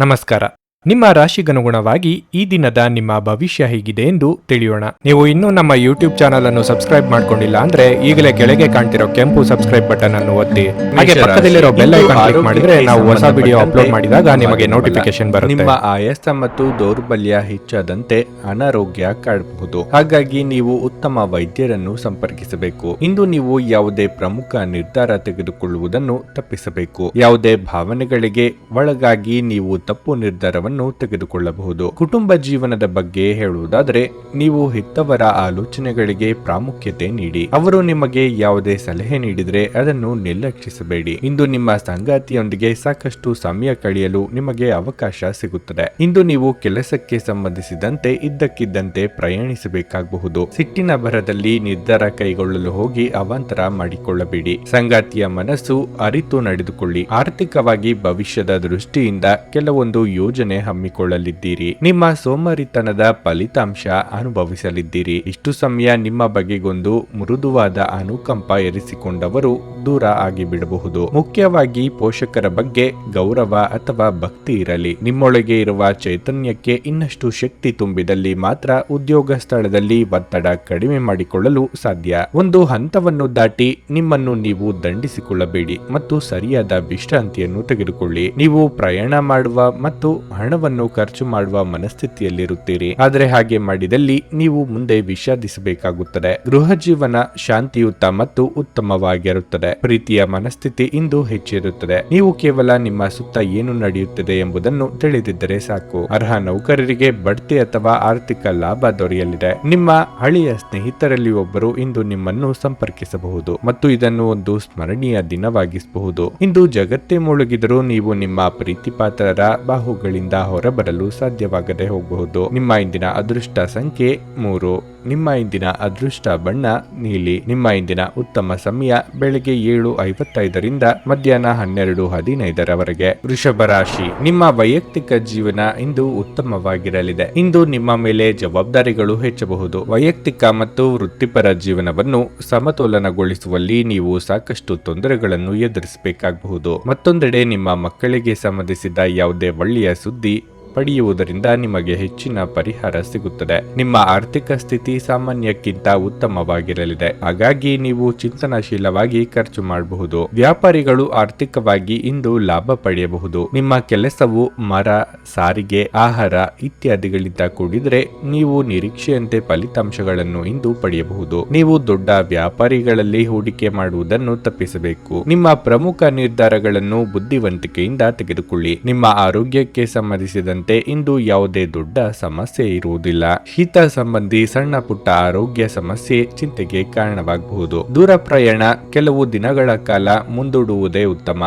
ನಮಸ್ಕಾರ. ನಿಮ್ಮ ರಾಶಿಗನುಗುಣವಾಗಿ ಈ ದಿನದ ನಿಮ್ಮ ಭವಿಷ್ಯ ಹೇಗಿದೆ ಎಂದು ತಿಳಿಯೋಣ. ನೀವು ಇನ್ನೂ ನಮ್ಮ ಯೂಟ್ಯೂಬ್ ಚಾನಲ್ ಅನ್ನು ಸಬ್ಸ್ಕ್ರೈಬ್ ಮಾಡ್ಕೊಂಡಿಲ್ಲ ಅಂದ್ರೆ ಈಗಲೇ ಕೆಳಗೆ ಕಾಣ್ತಿರೋ ಕೆಂಪು ಸಬ್ಸ್ಕ್ರೈಬ್ ಬಟನ್ ಅನ್ನು ಒತ್ತಿ, ಹಾಗೆ ಪಕ್ಕದಲ್ಲಿರೋ ಬೆಲ್ ಐಕಾನ್ ಕ್ಲಿಕ್ ಮಾಡಿದ್ರೆ ನಾವು ಹೊಸ ವಿಡಿಯೋ ಅಪ್ಲೋಡ್ ಮಾಡಿದಾಗ ನಿಮಗೆ ನೋಟಿಫಿಕೇಶನ್ ಬರುತ್ತೆ. ನಿಮ್ಮ ಆಯಾಸ ಮತ್ತು ದೌರ್ಬಲ್ಯ ಹೆಚ್ಚಾದಂತೆ ಅನಾರೋಗ್ಯ ಕಾಡಬಹುದು. ಹಾಗಾಗಿ ನೀವು ಉತ್ತಮ ವೈದ್ಯರನ್ನು ಸಂಪರ್ಕಿಸಬೇಕು. ಇಂದು ನೀವು ಯಾವುದೇ ಪ್ರಮುಖ ನಿರ್ಧಾರ ತೆಗೆದುಕೊಳ್ಳುವುದನ್ನು ತಪ್ಪಿಸಬೇಕು. ಯಾವುದೇ ಭಾವನೆಗಳಿಗೆ ಒಳಗಾಗಿ ನೀವು ತಪ್ಪು ನಿರ್ಧಾರವನ್ನು ತೆಗೆದುಕೊಳ್ಳಬಹುದು. ಕುಟುಂಬ ಜೀವನದ ಬಗ್ಗೆ ಹೇಳುವುದಾದರೆ, ನೀವು ಹೆತ್ತವರ ಆಲೋಚನೆಗಳಿಗೆ ಪ್ರಾಮುಖ್ಯತೆ ನೀಡಿ. ಅವರು ನಿಮಗೆ ಯಾವುದೇ ಸಲಹೆ ನೀಡಿದರೆ ಅದನ್ನು ನಿರ್ಲಕ್ಷಿಸಬೇಡಿ. ಇಂದು ನಿಮ್ಮ ಸಂಗಾತಿಯೊಂದಿಗೆ ಸಾಕಷ್ಟು ಸಮಯ ಕಳೆಯಲು ನಿಮಗೆ ಅವಕಾಶ ಸಿಗುತ್ತದೆ. ಇಂದು ನೀವು ಕೆಲಸಕ್ಕೆ ಸಂಬಂಧಿಸಿದಂತೆ ಇದ್ದಕ್ಕಿದ್ದಂತೆ ಪ್ರಯಾಣಿಸಬೇಕಾಗಬಹುದು. ಸಿಟ್ಟಿನ ಭರದಲ್ಲಿ ನಿರ್ಧಾರ ಕೈಗೊಳ್ಳಲು ಹೋಗಿ ಅವಾಂತರ ಮಾಡಿಕೊಳ್ಳಬೇಡಿ. ಸಂಗಾತಿಯ ಮನಸ್ಸು ಅರಿತು ನಡೆದುಕೊಳ್ಳಿ. ಆರ್ಥಿಕವಾಗಿ ಭವಿಷ್ಯದ ದೃಷ್ಟಿಯಿಂದ ಕೆಲವೊಂದು ಯೋಜನೆ ಹಮ್ಮಿಕೊಳ್ಳಲಿದ್ದೀರಿ. ನಿಮ್ಮ ಸೋಮಾರಿತನದ ಫಲಿತಾಂಶ ಅನುಭವಿಸಲಿದ್ದೀರಿ. ಇಷ್ಟು ಸಮಯ ನಿಮ್ಮ ಬಗೆಗೊಂದು ಮೃದುವಾದ ಅನುಕಂಪ ಇರಿಸಿಕೊಂಡವರು ದೂರ ಆಗಿಬಿಡಬಹುದು. ಮುಖ್ಯವಾಗಿ ಪೋಷಕರ ಬಗ್ಗೆ ಗೌರವ ಅಥವಾ ಭಕ್ತಿ ಇರಲಿ. ನಿಮ್ಮೊಳಗೆ ಇರುವ ಚೈತನ್ಯಕ್ಕೆ ಇನ್ನಷ್ಟು ಶಕ್ತಿ ತುಂಬಿದಲ್ಲಿ ಮಾತ್ರ ಉದ್ಯೋಗ ಸ್ಥಳದಲ್ಲಿ ಒತ್ತಡ ಕಡಿಮೆ ಮಾಡಿಕೊಳ್ಳಲು ಸಾಧ್ಯ. ಒಂದು ಹಂತವನ್ನು ದಾಟಿ ನಿಮ್ಮನ್ನು ನೀವು ದಂಡಿಸಿಕೊಳ್ಳಬೇಡಿ ಮತ್ತು ಸರಿಯಾದ ವಿಶ್ರಾಂತಿಯನ್ನು ತೆಗೆದುಕೊಳ್ಳಿ. ನೀವು ಪ್ರಯಾಣ ಮಾಡುವ ಮತ್ತು ಹಣವನ್ನು ಖರ್ಚು ಮಾಡುವ ಮನಸ್ಥಿತಿಯಲ್ಲಿರುತ್ತೀರಿ. ಆದರೆ ಹಾಗೆ ಮಾಡಿದಲ್ಲಿ ನೀವು ಮುಂದೆ ವಿಷಾದಿಸಬೇಕಾಗುತ್ತದೆ. ಗೃಹ ಜೀವನ ಶಾಂತಿಯುತ ಮತ್ತು ಉತ್ತಮವಾಗಿರುತ್ತದೆ. ಪ್ರೀತಿಯ ಮನಸ್ಥಿತಿ ಇಂದು ಹೆಚ್ಚಿರುತ್ತದೆ. ನೀವು ಕೇವಲ ನಿಮ್ಮ ಸುತ್ತ ಏನು ನಡೆಯುತ್ತದೆ ಎಂಬುದನ್ನು ತಿಳಿದಿದ್ದರೆ ಸಾಕು. ಅರ್ಹ ನೌಕರರಿಗೆ ಬಡ್ತಿ ಅಥವಾ ಆರ್ಥಿಕ ಲಾಭ ದೊರೆಯಲಿದೆ. ನಿಮ್ಮ ಹಳೆಯ ಸ್ನೇಹಿತರಲ್ಲಿ ಒಬ್ಬರು ಇಂದು ನಿಮ್ಮನ್ನು ಸಂಪರ್ಕಿಸಬಹುದು ಮತ್ತು ಇದನ್ನು ಒಂದು ಸ್ಮರಣೀಯ ದಿನವಾಗಿಸಬಹುದು. ಇಂದು ಜಗತ್ತೇ ಮುಳುಗಿದರೂ ನೀವು ನಿಮ್ಮ ಪ್ರೀತಿಪಾತ್ರರ ಬಾಹುಗಳಿಂದ ಹೊರಬರಲು ಸಾಧ್ಯವಾಗದೆ ಹೋಗಬಹುದು. ನಿಮ್ಮ ಇಂದಿನ ಅದೃಷ್ಟ ಸಂಖ್ಯೆ 3. ನಿಮ್ಮ ಇಂದಿನ ಅದೃಷ್ಟ ಬಣ್ಣ ನೀಲಿ. ನಿಮ್ಮ ಇಂದಿನ ಉತ್ತಮ ಸಮಯ ಬೆಳಗ್ಗೆ 7:55ರಿಂದ ಮಧ್ಯಾಹ್ನ 12:15ರವರೆಗೆ. ವೃಷಭ ರಾಶಿ, ನಿಮ್ಮ ವೈಯಕ್ತಿಕ ಜೀವನ ಇಂದು ಉತ್ತಮವಾಗಿರಲಿದೆ. ಇಂದು ನಿಮ್ಮ ಮೇಲೆ ಜವಾಬ್ದಾರಿಗಳು ಹೆಚ್ಚಬಹುದು. ವೈಯಕ್ತಿಕ ಮತ್ತು ವೃತ್ತಿಪರ ಜೀವನವನ್ನು ಸಮತೋಲನಗೊಳಿಸುವಲ್ಲಿ ನೀವು ಸಾಕಷ್ಟು ತೊಂದರೆಗಳನ್ನು ಎದುರಿಸಬೇಕಾಗಬಹುದು. ಮತ್ತೊಂದೆಡೆ ನಿಮ್ಮ ಮಕ್ಕಳಿಗೆ ಸಂಬಂಧಿಸಿದ ಯಾವುದೇ ಒಳ್ಳೆಯ ಸುದ್ದಿ ಪಡೆಯುವುದರಿಂದ ನಿಮಗೆ ಹೆಚ್ಚಿನ ಪರಿಹಾರ ಸಿಗುತ್ತದೆ. ನಿಮ್ಮ ಆರ್ಥಿಕ ಸ್ಥಿತಿ ಸಾಮಾನ್ಯಕ್ಕಿಂತ ಉತ್ತಮವಾಗಿರಲಿದೆ. ಹಾಗಾಗಿ ನೀವು ಚಿಂತನಶೀಲವಾಗಿ ಖರ್ಚು ಮಾಡಬಹುದು. ವ್ಯಾಪಾರಿಗಳು ಆರ್ಥಿಕವಾಗಿ ಇಂದು ಲಾಭ ಪಡೆಯಬಹುದು. ನಿಮ್ಮ ಕೆಲಸವು ಮರ, ಸಾರಿಗೆ, ಆಹಾರ ಇತ್ಯಾದಿಗಳಿಂದ ಕೂಡಿದರೆ ನೀವು ನಿರೀಕ್ಷೆಯಂತೆ ಫಲಿತಾಂಶಗಳನ್ನು ಇಂದು ಪಡೆಯಬಹುದು. ನೀವು ದೊಡ್ಡ ವ್ಯಾಪಾರಿಗಳಲ್ಲಿ ಹೂಡಿಕೆ ಮಾಡುವುದನ್ನು ತಪ್ಪಿಸಬೇಕು. ನಿಮ್ಮ ಪ್ರಮುಖ ನಿರ್ಧಾರಗಳನ್ನು ಬುದ್ಧಿವಂತಿಕೆಯಿಂದ ತೆಗೆದುಕೊಳ್ಳಿ. ನಿಮ್ಮ ಆರೋಗ್ಯಕ್ಕೆ ಸಂಬಂಧಿಸಿದ ಇಂದು ಯಾವುದೇ ದೊಡ್ಡ ಸಮಸ್ಯೆ ಇರುವುದಿಲ್ಲ. ಶೀತ ಸಂಬಂಧಿ ಸಣ್ಣ ಪುಟ್ಟ ಆರೋಗ್ಯ ಸಮಸ್ಯೆ ಚಿಂತೆಗೆ ಕಾರಣವಾಗಬಹುದು. ದೂರ ಪ್ರಯಾಣ ಕೆಲವು ದಿನಗಳ ಕಾಲ ಮುಂದೂಡುವುದೇ ಉತ್ತಮ.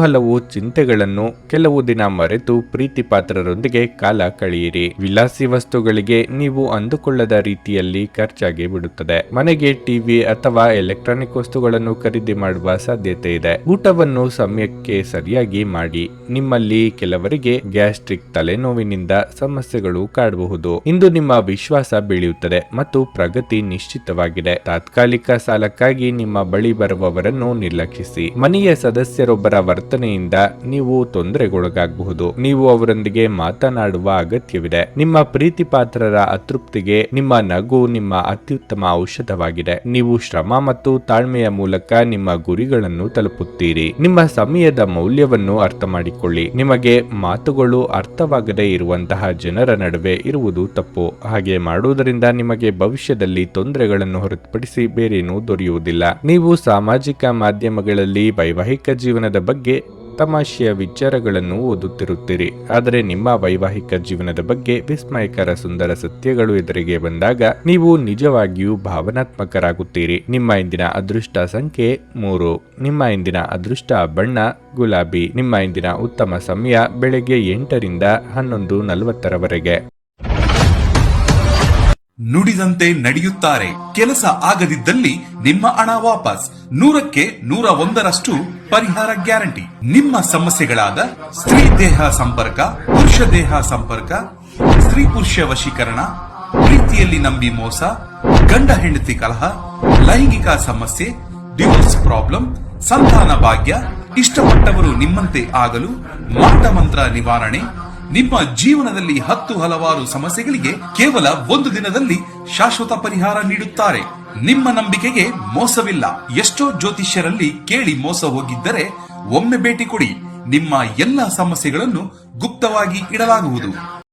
ಹಲವು ಚಿಂತೆಗಳನ್ನು ಕೆಲವು ದಿನ ಮರೆತು ಪ್ರೀತಿ ಪಾತ್ರರೊಂದಿಗೆ ಕಾಲ ಕಳೆಯಿರಿ. ವಿಲಾಸಿ ವಸ್ತುಗಳಿಗೆ ನೀವು ಅಂದುಕೊಳ್ಳದ ರೀತಿಯಲ್ಲಿ ಖರ್ಚಾಗಿ ಬಿಡುತ್ತದೆ. ಮನೆಗೆ ಟಿವಿ ಅಥವಾ ಎಲೆಕ್ಟ್ರಾನಿಕ್ ವಸ್ತುಗಳನ್ನು ಖರೀದಿ ಮಾಡುವ ಸಾಧ್ಯತೆ ಇದೆ. ಊಟವನ್ನು ಸಮಯಕ್ಕೆ ಸರಿಯಾಗಿ ಮಾಡಿ. ನಿಮ್ಮಲ್ಲಿ ಕೆಲವರಿಗೆ ಗ್ಯಾಸ್ಟ್ರಿಕ್ ತಲೆನೋವಿನಿಂದ ಸಮಸ್ಯೆಗಳು ಕಾಡಬಹುದು. ಇಂದು ನಿಮ್ಮ ವಿಶ್ವಾಸ ಬೆಳೆಯುತ್ತದೆ ಮತ್ತು ಪ್ರಗತಿ ನಿಶ್ಚಿತವಾಗಿದೆ. ತಾತ್ಕಾಲಿಕ ಸಾಲಕ್ಕಾಗಿ ನಿಮ್ಮ ಬಳಿ ಬರುವವರನ್ನು ನಿರ್ಲಕ್ಷಿಸಿ. ಮನೆಯ ಸದಸ್ಯರೊಬ್ಬರ ವರ್ತನೆಯಿಂದ ನೀವು ತೊಂದರೆಗೊಳಗಾಗಬಹುದು. ನೀವು ಅವರೊಂದಿಗೆ ಮಾತನಾಡುವ ಅಗತ್ಯವಿದೆ. ನಿಮ್ಮ ಪ್ರೀತಿ ಪಾತ್ರರ ಅತೃಪ್ತಿಗೆ ನಿಮ್ಮ ನಗು ನಿಮ್ಮ ಅತ್ಯುತ್ತಮ ಔಷಧವಾಗಿದೆ. ನೀವು ಶ್ರಮ ಮತ್ತು ತಾಳ್ಮೆಯ ಮೂಲಕ ನಿಮ್ಮ ಗುರಿಗಳನ್ನು ತಲುಪುತ್ತೀರಿ. ನಿಮ್ಮ ಸಮಯದ ಮೌಲ್ಯವನ್ನು ಅರ್ಥ ಮಾಡಿಕೊಳ್ಳಿ. ನಿಮಗೆ ಮಾತುಗಳು ಅರ್ಥವಾಗದೇ ಇರುವಂತಹ ಜನರ ನಡುವೆ ಇರುವುದು ತಪ್ಪು. ಹಾಗೆ ಮಾಡುವುದರಿಂದ ನಿಮಗೆ ಭವಿಷ್ಯದಲ್ಲಿ ತೊಂದರೆಗಳನ್ನು ಹೊರತುಪಡಿಸಿ ಬೇರೇನೂ ದೊರೆಯುವುದಿಲ್ಲ. ನೀವು ಸಾಮಾಜಿಕ ಮಾಧ್ಯಮಗಳಲ್ಲಿ ವೈವಾಹಿಕ ಜೀವನದ ಬಗ್ಗೆ ತಮಾಷೆಯ ವಿಚಾರಗಳನ್ನು ಓದುತ್ತಿರುತ್ತೀರಿ. ಆದರೆ ನಿಮ್ಮ ವೈವಾಹಿಕ ಜೀವನದ ಬಗ್ಗೆ ವಿಸ್ಮಯಕರ ಸುಂದರ ಸತ್ಯಗಳು ಎದುರಿಗೆ ಬಂದಾಗ ನೀವು ನಿಜವಾಗಿಯೂ ಭಾವನಾತ್ಮಕರಾಗುತ್ತೀರಿ. ನಿಮ್ಮ ಇಂದಿನ ಅದೃಷ್ಟ ಸಂಖ್ಯೆ 3. ನಿಮ್ಮ ಇಂದಿನ ಅದೃಷ್ಟ ಬಣ್ಣ ಗುಲಾಬಿ. ನಿಮ್ಮ ಇಂದಿನ ಉತ್ತಮ ಸಮಯ ಬೆಳಗ್ಗೆ 8ರಿಂದ 11:40ರವರೆಗೆ. ನುಡಿದಂತೆ ನಡೆಯುತ್ತಾರೆ. ಕೆಲಸ ಆಗದಿದ್ದಲ್ಲಿ ನಿಮ್ಮ ಹಣ ವಾಪಸ್. 100ಕ್ಕೆ 101ರಷ್ಟು ಪರಿಹಾರ ಗ್ಯಾರಂಟಿ. ನಿಮ್ಮ ಸಮಸ್ಯೆಗಳಾದ ಸ್ತ್ರೀ ದೇಹ ಸಂಪರ್ಕ, ಪುರುಷ ದೇಹ ಸಂಪರ್ಕ, ಸ್ತ್ರೀ ಪುರುಷ ವಶೀಕರಣ, ಪ್ರೀತಿಯಲ್ಲಿ ನಂಬಿ ಮೋಸ, ಗಂಡ ಹೆಂಡತಿ ಕಲಹ, ಲೈಂಗಿಕ ಸಮಸ್ಯೆ, ಡಿವೋರ್ಸ್ ಪ್ರಾಬ್ಲಮ್, ಸಂತಾನ ಭಾಗ್ಯ, ಇಷ್ಟಪಟ್ಟವರು ನಿಮ್ಮಂತೆ ಆಗಲು ಮಾಟ ಮಂತ್ರ ನಿವಾರಣೆ, ನಿಮ್ಮ ಜೀವನದಲ್ಲಿ 10 ಹಲವಾರು ಸಮಸ್ಯೆಗಳಿಗೆ ಕೇವಲ ಒಂದು ದಿನದಲ್ಲಿ ಶಾಶ್ವತ ಪರಿಹಾರ ನೀಡುತ್ತಾರೆ. ನಿಮ್ಮ ನಂಬಿಕೆಗೆ ಮೋಸವಿಲ್ಲ. ಎಷ್ಟೋ ಜ್ಯೋತಿಷ್ಯರಲ್ಲಿ ಕೇಳಿ ಮೋಸ ಹೋಗಿದ್ದರೆ ಒಮ್ಮೆ ಭೇಟಿ ಕೊಡಿ. ನಿಮ್ಮ ಎಲ್ಲ ಸಮಸ್ಯೆಗಳನ್ನು ಗುಪ್ತವಾಗಿ ಇಡಲಾಗುವುದು.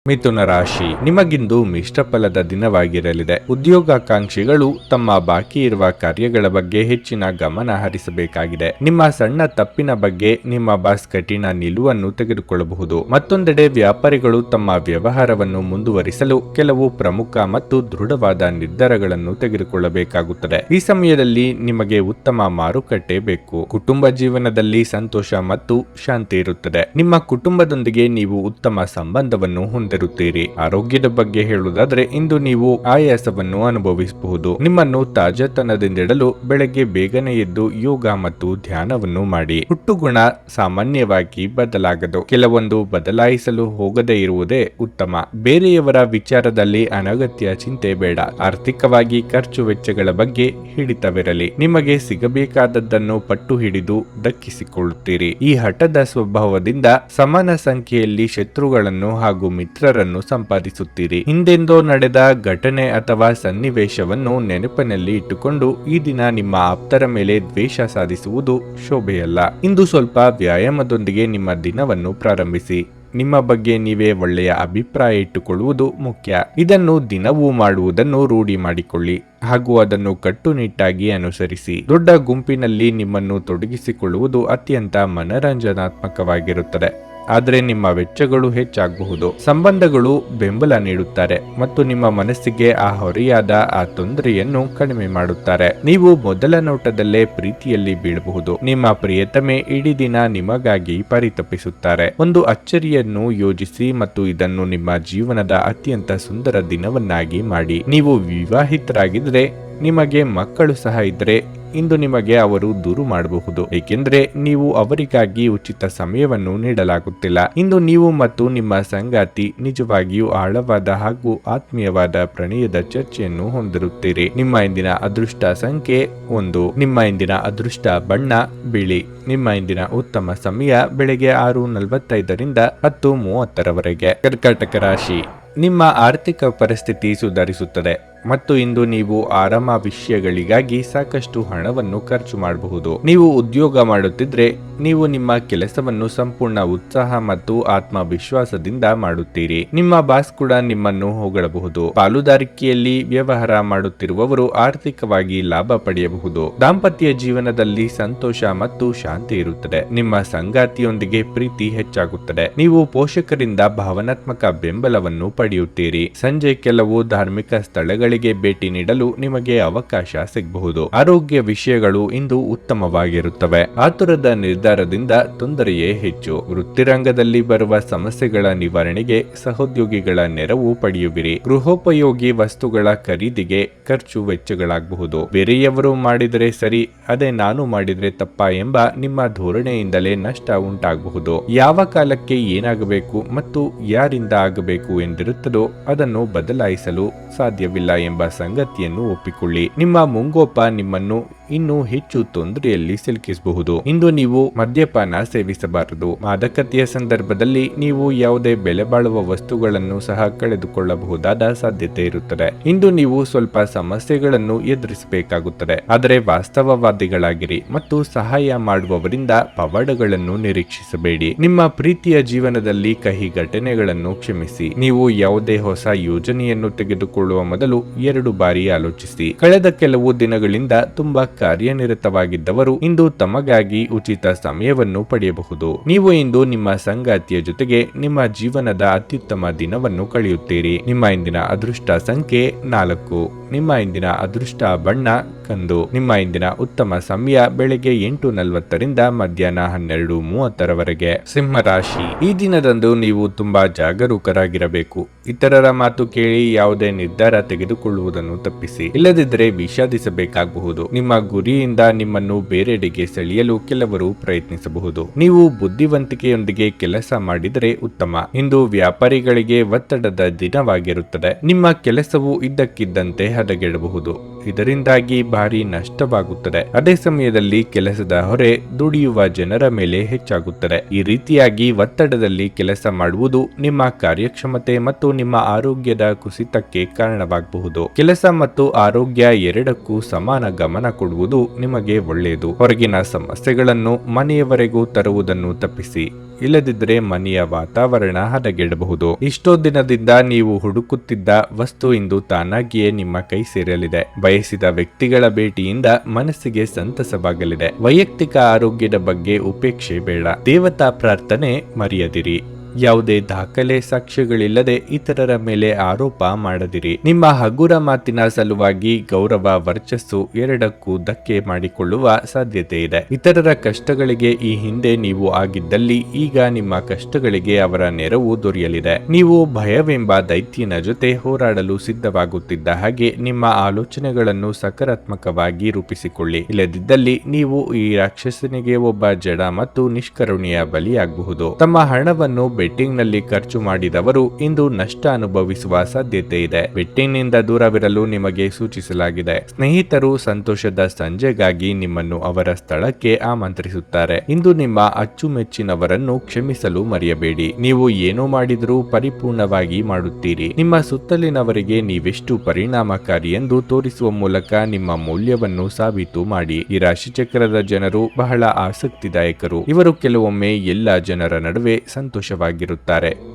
ಮಿಥುನ ರಾಶಿ, ನಿಮಗಿಂದು ಮಿಶ್ರ ಫಲದ ದಿನವಾಗಿರಲಿದೆ. ಉದ್ಯೋಗಾಕಾಂಕ್ಷಿಗಳು ತಮ್ಮ ಬಾಕಿ ಇರುವ ಕಾರ್ಯಗಳ ಬಗ್ಗೆ ಹೆಚ್ಚಿನ ಗಮನ ಹರಿಸಬೇಕಾಗಿದೆ. ನಿಮ್ಮ ಸಣ್ಣ ತಪ್ಪಿನ ಬಗ್ಗೆ ನಿಮ್ಮ ಬಾಸ್ ಕಠಿಣ ನಿಲುವನ್ನು ತೆಗೆದುಕೊಳ್ಳಬಹುದು. ಮತ್ತೊಂದೆಡೆ ವ್ಯಾಪಾರಿಗಳು ತಮ್ಮ ವ್ಯವಹಾರವನ್ನು ಮುಂದುವರಿಸಲು ಕೆಲವು ಪ್ರಮುಖ ಮತ್ತು ದೃಢವಾದ ನಿರ್ಧಾರಗಳನ್ನು ತೆಗೆದುಕೊಳ್ಳಬೇಕಾಗುತ್ತದೆ. ಈ ಸಮಯದಲ್ಲಿ ನಿಮಗೆ ಉತ್ತಮ ಮಾರುಕಟ್ಟೆ ಬೇಕು. ಕುಟುಂಬ ಜೀವನದಲ್ಲಿ ಸಂತೋಷ ಮತ್ತು ಶಾಂತಿ ಇರುತ್ತದೆ. ನಿಮ್ಮ ಕುಟುಂಬದೊಂದಿಗೆ ನೀವು ಉತ್ತಮ ಸಂಬಂಧವನ್ನು ಹೊಂದಿರುತ್ತೀರಿ. ಆರೋಗ್ಯದ ಬಗ್ಗೆ ಹೇಳುವುದಾದ್ರೆ ಇಂದು ನೀವು ಆಯಾಸವನ್ನು ಅನುಭವಿಸಬಹುದು. ನಿಮ್ಮನ್ನು ತಾಜಾತನದಿಂದಿಡಲು ಬೆಳಗ್ಗೆ ಬೇಗನೆ ಎದ್ದು ಯೋಗ ಮತ್ತು ಧ್ಯಾನವನ್ನು ಮಾಡಿ. ಹುಟ್ಟುಗುಣ ಸಾಮಾನ್ಯವಾಗಿ ಬದಲಾಗದು. ಕೆಲವೊಂದು ಬದಲಾಯಿಸಲು ಹೋಗದೇ ಇರುವುದೇ ಉತ್ತಮ. ಬೇರೆಯವರ ವಿಚಾರದಲ್ಲಿ ಅನಗತ್ಯ ಚಿಂತೆ ಬೇಡ. ಆರ್ಥಿಕವಾಗಿ ಖರ್ಚು ವೆಚ್ಚಗಳ ಬಗ್ಗೆ ಹಿಡಿತವಿರಲಿ. ನಿಮಗೆ ಸಿಗಬೇಕಾದದ್ದನ್ನು ಪಟ್ಟು ಹಿಡಿದು ದಕ್ಕಿಸಿಕೊಳ್ಳುತ್ತೀರಿ. ಈ ಹಠದ ಸ್ವಭಾವದಿಂದ ಸಮಾನ ಸಂಖ್ಯೆಯಲ್ಲಿ ಶತ್ರುಗಳನ್ನು ಹಾಗೂ ಮಿತ್ರರನ್ನು ಸಂಪಾದಿಸುತ್ತೀರಿ. ಹಿಂದೆಂದೋ ನಡೆದ ಘಟನೆ ಅಥವಾ ಸನ್ನಿವೇಶವನ್ನು ನೆನಪಿನಲ್ಲಿ ಇಟ್ಟುಕೊಂಡು ಈ ದಿನ ನಿಮ್ಮ ಆಪ್ತರ ಮೇಲೆ ದ್ವೇಷ ಸಾಧಿಸುವುದು ಶೋಭೆಯಲ್ಲ. ಇಂದು ಸ್ವಲ್ಪ ವ್ಯಾಯಾಮದೊಂದಿಗೆ ನಿಮ್ಮ ದಿನವನ್ನು ಪ್ರಾರಂಭಿಸಿ. ನಿಮ್ಮ ಬಗ್ಗೆ ನೀವೇ ಒಳ್ಳೆಯ ಅಭಿಪ್ರಾಯ ಇಟ್ಟುಕೊಳ್ಳುವುದು ಮುಖ್ಯ. ಇದನ್ನು ದಿನವೂ ಮಾಡುವುದನ್ನು ರೂಢಿ ಮಾಡಿಕೊಳ್ಳಿ ಹಾಗೂ ಅದನ್ನು ಕಟ್ಟುನಿಟ್ಟಾಗಿ ಅನುಸರಿಸಿ. ದೊಡ್ಡ ಗುಂಪಿನಲ್ಲಿ ನಿಮ್ಮನ್ನು ತೊಡಗಿಸಿಕೊಳ್ಳುವುದು ಅತ್ಯಂತ ಮನರಂಜನಾತ್ಮಕವಾಗಿರುತ್ತದೆ. ಆದರೆ ನಿಮ್ಮ ವೆಚ್ಚಗಳು ಹೆಚ್ಚಾಗಬಹುದು. ಸಂಬಂಧಗಳು ಬೆಂಬಲ ನೀಡುತ್ತಾರೆ ಮತ್ತು ನಿಮ್ಮ ಮನಸ್ಸಿಗೆ ಆ ಹೊರೆಯಾದ ಆ ತೊಂದರೆಯನ್ನು ಕಡಿಮೆ ಮಾಡುತ್ತಾರೆ. ನೀವು ಮೊದಲ ನೋಟದಲ್ಲೇ ಪ್ರೀತಿಯಲ್ಲಿ ಬೀಳಬಹುದು. ನಿಮ್ಮ ಪ್ರಿಯತಮೆ ಇಡೀ ದಿನ ನಿಮಗಾಗಿ ಪರಿತಪಿಸುತ್ತಾರೆ. ಒಂದು ಅಚ್ಚರಿಯನ್ನು ಯೋಜಿಸಿ ಮತ್ತು ಇದನ್ನು ನಿಮ್ಮ ಜೀವನದ ಅತ್ಯಂತ ಸುಂದರ ದಿನವನ್ನಾಗಿ ಮಾಡಿ. ನೀವು ವಿವಾಹಿತರಾಗಿದ್ದರೆ, ನಿಮಗೆ ಮಕ್ಕಳು ಸಹ ಇದ್ದರೆ ಇಂದು ನಿಮಗೆ ಅವರು ದೂರು ಮಾಡಬಹುದು, ಏಕೆಂದರೆ ನೀವು ಅವರಿಗಾಗಿ ಉಚಿತ ಸಮಯವನ್ನು ನೀಡಲಾಗುತ್ತಿಲ್ಲ. ಇಂದು ನೀವು ಮತ್ತು ನಿಮ್ಮ ಸಂಗಾತಿ ನಿಜವಾಗಿಯೂ ಆಳವಾದ ಹಾಗೂ ಆತ್ಮೀಯವಾದ ಪ್ರಣಯದ ಚರ್ಚೆಯನ್ನು ಹೊಂದಿರುತ್ತೀರಿ. ನಿಮ್ಮ ಇಂದಿನ ಅದೃಷ್ಟ ಸಂಖ್ಯೆ 1. ನಿಮ್ಮ ಇಂದಿನ ಅದೃಷ್ಟ ಬಣ್ಣ ಬಿಳಿ. ನಿಮ್ಮ ಇಂದಿನ ಉತ್ತಮ ಸಮಯ ಬೆಳಗ್ಗೆ 6:45ರಿಂದ 10:30ರವರೆಗೆ. ಕರ್ಕಾಟಕ ರಾಶಿ, ನಿಮ್ಮ ಆರ್ಥಿಕ ಪರಿಸ್ಥಿತಿ ಸುಧಾರಿಸುತ್ತದೆ ಮತ್ತು ಇಂದು ನೀವು ಆರಾಮ ವಿಷಯಗಳಿಗಾಗಿ ಸಾಕಷ್ಟು ಹಣವನ್ನು ಖರ್ಚು ಮಾಡಬಹುದು. ನೀವು ಉದ್ಯೋಗ ಮಾಡುತ್ತಿದ್ರೆ ನೀವು ನಿಮ್ಮ ಕೆಲಸವನ್ನು ಸಂಪೂರ್ಣ ಉತ್ಸಾಹ ಮತ್ತು ಆತ್ಮವಿಶ್ವಾಸದಿಂದ ಮಾಡುತ್ತೀರಿ. ನಿಮ್ಮ ಬಾಸ್ ಕೂಡ ನಿಮ್ಮನ್ನು ಹೊಗಳಬಹುದು. ಪಾಲುದಾರಿಕೆಯಲ್ಲಿ ವ್ಯವಹಾರ ಮಾಡುತ್ತಿರುವವರು ಆರ್ಥಿಕವಾಗಿ ಲಾಭ ಪಡೆಯಬಹುದು. ದಾಂಪತ್ಯ ಜೀವನದಲ್ಲಿ ಸಂತೋಷ ಮತ್ತು ಶಾಂತಿ ಇರುತ್ತದೆ. ನಿಮ್ಮ ಸಂಗಾತಿಯೊಂದಿಗೆ ಪ್ರೀತಿ ಹೆಚ್ಚಾಗುತ್ತದೆ. ನೀವು ಪೋಷಕರಿಂದ ಭಾವನಾತ್ಮಕ ಬೆಂಬಲವನ್ನು ಪಡೆಯುತ್ತೀರಿ. ಸಂಜೆ ಕೆಲವು ಧಾರ್ಮಿಕ ಸ್ಥಳಗಳಿಗೆ ಭೇಟಿ ನೀಡಲು ನಿಮಗೆ ಅವಕಾಶ ಸಿಗಬಹುದು. ಆರೋಗ್ಯ ವಿಷಯಗಳು ಇಂದು ಉತ್ತಮವಾಗಿರುತ್ತವೆ. ಆತುರದ ನಿರ್ಧಾರದಿಂದ ತೊಂದರೆಯೇ ಹೆಚ್ಚು. ವೃತ್ತಿರಂಗದಲ್ಲಿ ಬರುವ ಸಮಸ್ಯೆಗಳ ನಿವಾರಣೆಗೆ ಸಹೋದ್ಯೋಗಿಗಳ ನೆರವು ಪಡೆಯುವಿರಿ. ಗೃಹೋಪಯೋಗಿ ವಸ್ತುಗಳ ಖರೀದಿಗೆ ಖರ್ಚು ವೆಚ್ಚಗಳಾಗಬಹುದು. ಬೇರೆಯವರು ಮಾಡಿದರೆ ಸರಿ, ಅದೇ ನಾನು ಮಾಡಿದ್ರೆ ತಪ್ಪಾ ಎಂಬ ನಿಮ್ಮ ಧೋರಣೆಯಿಂದಲೇ ನಷ್ಟ ಉಂಟಾಗಬಹುದು. ಯಾವ ಕಾಲಕ್ಕೆ ಏನಾಗಬೇಕು ಮತ್ತು ಯಾರಿಂದ ಆಗಬೇಕು ಎಂದಿರುತ್ತದೋ ಅದನ್ನು ಬದಲಾಯಿಸಲು ಸಾಧ್ಯವಿಲ್ಲ ಎಂಬ ಸಂಗತಿಯನ್ನು ಒಪ್ಪಿಕೊಳ್ಳಿ. ನಿಮ್ಮ ಮುಂಗೋಪ ನಿಮ್ಮನ್ನು ಇನ್ನೂ ಹೆಚ್ಚು ತೊಂದರೆಯಲ್ಲಿ ಸಿಲುಕಿಸಬಹುದು. ಇಂದು ನೀವು ಮದ್ಯಪಾನ ಸೇವಿಸಬಾರದು. ಮಾದಕತೆಯ ಸಂದರ್ಭದಲ್ಲಿ ನೀವು ಯಾವುದೇ ಬೆಲೆ ಬಾಳುವ ವಸ್ತುಗಳನ್ನು ಸಹ ಕಳೆದುಕೊಳ್ಳಬಹುದಾದ ಸಾಧ್ಯತೆ ಇರುತ್ತದೆ. ಇಂದು ನೀವು ಸ್ವಲ್ಪ ಸಮಸ್ಯೆಗಳನ್ನು ಎದುರಿಸಬೇಕಾಗುತ್ತದೆ. ಆದರೆ ವಾಸ್ತವವಾದಿಗಳಾಗಿರಿ ಮತ್ತು ಸಹಾಯ ಮಾಡುವವರಿಂದ ಪವಾಡಗಳನ್ನು ನಿರೀಕ್ಷಿಸಬೇಡಿ. ನಿಮ್ಮ ಪ್ರೀತಿಯ ಜೀವನದಲ್ಲಿ ಕಹಿ ಘಟನೆಗಳನ್ನು ಕ್ಷಮಿಸಿ. ನೀವು ಯಾವುದೇ ಹೊಸ ಯೋಜನೆಯನ್ನು ತೆಗೆದುಕೊಳ್ಳುವ ಮೊದಲು 2 ಬಾರಿ ಆಲೋಚಿಸಿ. ಕಳೆದ ಕೆಲವು ದಿನಗಳಿಂದ ತುಂಬಾ ಕಾರ್ಯನಿರತವಾಗಿದ್ದವರು ಇಂದು ತಮಗಾಗಿ ಉಚಿತ ಸಮಯವನ್ನು ಪಡೆಯಬಹುದು. ನೀವು ಇಂದು ನಿಮ್ಮ ಸಂಗಾತಿಯ ಜೊತೆಗೆ ನಿಮ್ಮ ಜೀವನದ ಅತ್ಯುತ್ತಮ ದಿನವನ್ನು ಕಳೆಯುತ್ತೀರಿ. ನಿಮ್ಮ ಇಂದಿನ ಅದೃಷ್ಟ ಸಂಖ್ಯೆ 4. ನಿಮ್ಮ ಇಂದಿನ ಅದೃಷ್ಟ ಬಣ್ಣ ಕಂದು. ನಿಮ್ಮ ಇಂದಿನ ಉತ್ತಮ ಸಮಯ ಬೆಳಗ್ಗೆ 8:40ರಿಂದ ಮಧ್ಯಾಹ್ನ 12:30ರವರೆಗೆ. ಸಿಂಹ ರಾಶಿ, ಈ ದಿನದಂದು ನೀವು ತುಂಬಾ ಜಾಗರೂಕರಾಗಿರಬೇಕು. ಇತರರ ಮಾತು ಕೇಳಿ ಯಾವುದೇ ನಿರ್ಧಾರ ತೆಗೆದುಕೊಳ್ಳುವುದನ್ನು ತಪ್ಪಿಸಿ, ಇಲ್ಲದಿದ್ದರೆ ವಿಷಾದಿಸಬೇಕಾಗಬಹುದು. ನಿಮ್ಮ ಗುರಿಯಿಂದ ನಿಮ್ಮನ್ನು ಬೇರೆಡೆಗೆ ಸೆಳೆಯಲು ಕೆಲವರು ಪ್ರಯತ್ನಿಸಬಹುದು. ನೀವು ಬುದ್ಧಿವಂತಿಕೆಯೊಂದಿಗೆ ಕೆಲಸ ಮಾಡಿದರೆ ಉತ್ತಮ. ಇಂದು ವ್ಯಾಪಾರಿಗಳಿಗೆ ಒತ್ತಡದ ದಿನವಾಗಿರುತ್ತದೆ. ನಿಮ್ಮ ಕೆಲಸವು ಇದ್ದಕ್ಕಿದ್ದಂತೆ ಹದಗೆಡಬಹುದು. ಇದರಿಂದಾಗಿ ಭಾರಿ ನಷ್ಟವಾಗುತ್ತದೆ. ಅದೇ ಸಮಯದಲ್ಲಿ ಕೆಲಸದ ಹೊರೆ ದುಡಿಯುವ ಜನರ ಮೇಲೆ ಹೆಚ್ಚಾಗುತ್ತದೆ. ಈ ರೀತಿಯಾಗಿ ಒತ್ತಡದಲ್ಲಿ ಕೆಲಸ ಮಾಡುವುದು ನಿಮ್ಮ ಕಾರ್ಯಕ್ಷಮತೆ ಮತ್ತು ನಿಮ್ಮ ಆರೋಗ್ಯದ ಕುಸಿತಕ್ಕೆ ಕಾರಣವಾಗಬಹುದು. ಕೆಲಸ ಮತ್ತು ಆರೋಗ್ಯ ಎರಡಕ್ಕೂ ಸಮಾನ ಗಮನ ಕೊಡುವುದು ನಿಮಗೆ ಒಳ್ಳೆಯದು. ಹೊರಗಿನ ಸಮಸ್ಯೆಗಳನ್ನು ಮನೆಯವರೆಗೂ ತರುವುದನ್ನು ತಪ್ಪಿಸಿ. ಇಲ್ಲದಿದ್ದರೆ ಮನೆಯ ವಾತಾವರಣ ಹದಗೆಡಬಹುದು. ಇಷ್ಟೋ ದಿನದಿಂದ ನೀವು ಹುಡುಕುತ್ತಿದ್ದ ವಸ್ತು ಇಂದು ತಾನಾಗಿಯೇ ನಿಮ್ಮ ಕೈ ಸೇರಲಿದೆ. ಬಯಸಿದ ವ್ಯಕ್ತಿಗಳ ಭೇಟಿಯಿಂದ ಮನಸ್ಸಿಗೆ ಸಂತಸವಾಗಲಿದೆ. ವೈಯಕ್ತಿಕ ಆರೋಗ್ಯದ ಬಗ್ಗೆ ಉಪೇಕ್ಷೆ ಬೇಡ. ದೇವತಾ ಪ್ರಾರ್ಥನೆ ಮರೆಯದಿರಿ. ಯಾವುದೇ ದಾಖಲೆ ಸಾಕ್ಷ್ಯಗಳಿಲ್ಲದೆ ಇತರರ ಮೇಲೆ ಆರೋಪ ಮಾಡದಿರಿ. ನಿಮ್ಮ ಹಗುರ ಮಾತಿನ ಸಲುವಾಗಿ ಗೌರವ ವರ್ಚಸ್ಸು ಎರಡಕ್ಕೂ ಧಕ್ಕೆ ಮಾಡಿಕೊಳ್ಳುವ ಸಾಧ್ಯತೆ ಇದೆ. ಇತರರ ಕಷ್ಟಗಳಿಗೆ ಈ ಹಿಂದೆ ನೀವು ಆಗಿದ್ದಲ್ಲಿ ಈಗ ನಿಮ್ಮ ಕಷ್ಟಗಳಿಗೆ ಅವರ ನೆರವು ದೊರೆಯಲಿದೆ. ನೀವು ಭಯವೆಂಬ ದೈತ್ಯನ ಜೊತೆ ಹೋರಾಡಲು ಸಿದ್ಧವಾಗುತ್ತಿದ್ದ ಹಾಗೆ ನಿಮ್ಮ ಆಲೋಚನೆಗಳನ್ನು ಸಕಾರಾತ್ಮಕವಾಗಿ ರೂಪಿಸಿಕೊಳ್ಳಿ. ಇಲ್ಲದಿದ್ದಲ್ಲಿ ನೀವು ಈ ರಾಕ್ಷಸನಿಗೆ ಒಬ್ಬ ಜಡ ಮತ್ತು ನಿಷ್ಕರುಣೆಯ ಬಲಿಯಾಗಬಹುದು. ತಮ್ಮ ಹಣವನ್ನು ಬೆಟ್ಟಿಂಗ್ ನಲ್ಲಿ ಖರ್ಚು ಮಾಡಿದವರು ಇಂದು ನಷ್ಟ ಅನುಭವಿಸುವ ಸಾಧ್ಯತೆ ಇದೆ. ಬೆಟ್ಟಿಂಗ್ ನಿಂದ ದೂರವಿರಲು ನಿಮಗೆ ಸೂಚಿಸಲಾಗಿದೆ. ಸ್ನೇಹಿತರು ಸಂತೋಷದ ಸಂಜೆಗಾಗಿ ನಿಮ್ಮನ್ನು ಅವರ ಸ್ಥಳಕ್ಕೆ ಆಮಂತ್ರಿಸುತ್ತಾರೆ. ಇಂದು ನಿಮ್ಮ ಅಚ್ಚುಮೆಚ್ಚಿನವರನ್ನು ಕ್ಷಮಿಸಲು ಮರೆಯಬೇಡಿ. ನೀವು ಏನು ಮಾಡಿದರೂ ಪರಿಪೂರ್ಣವಾಗಿ ಮಾಡುತ್ತೀರಿ. ನಿಮ್ಮ ಸುತ್ತಲಿನವರಿಗೆ ನೀವೆಷ್ಟು ಪರಿಣಾಮಕಾರಿ ಎಂದು ತೋರಿಸುವ ಮೂಲಕ ನಿಮ್ಮ ಮೌಲ್ಯವನ್ನು ಸಾಬೀತು ಮಾಡಿ. ಈ ರಾಶಿಚಕ್ರದ ಜನರು ಬಹಳ ಆಸಕ್ತಿದಾಯಕರು. ಇವರು ಕೆಲವೊಮ್ಮೆ ಎಲ್ಲ ಜನರ ನಡುವೆ ಸಂತೋಷವಾಗಿ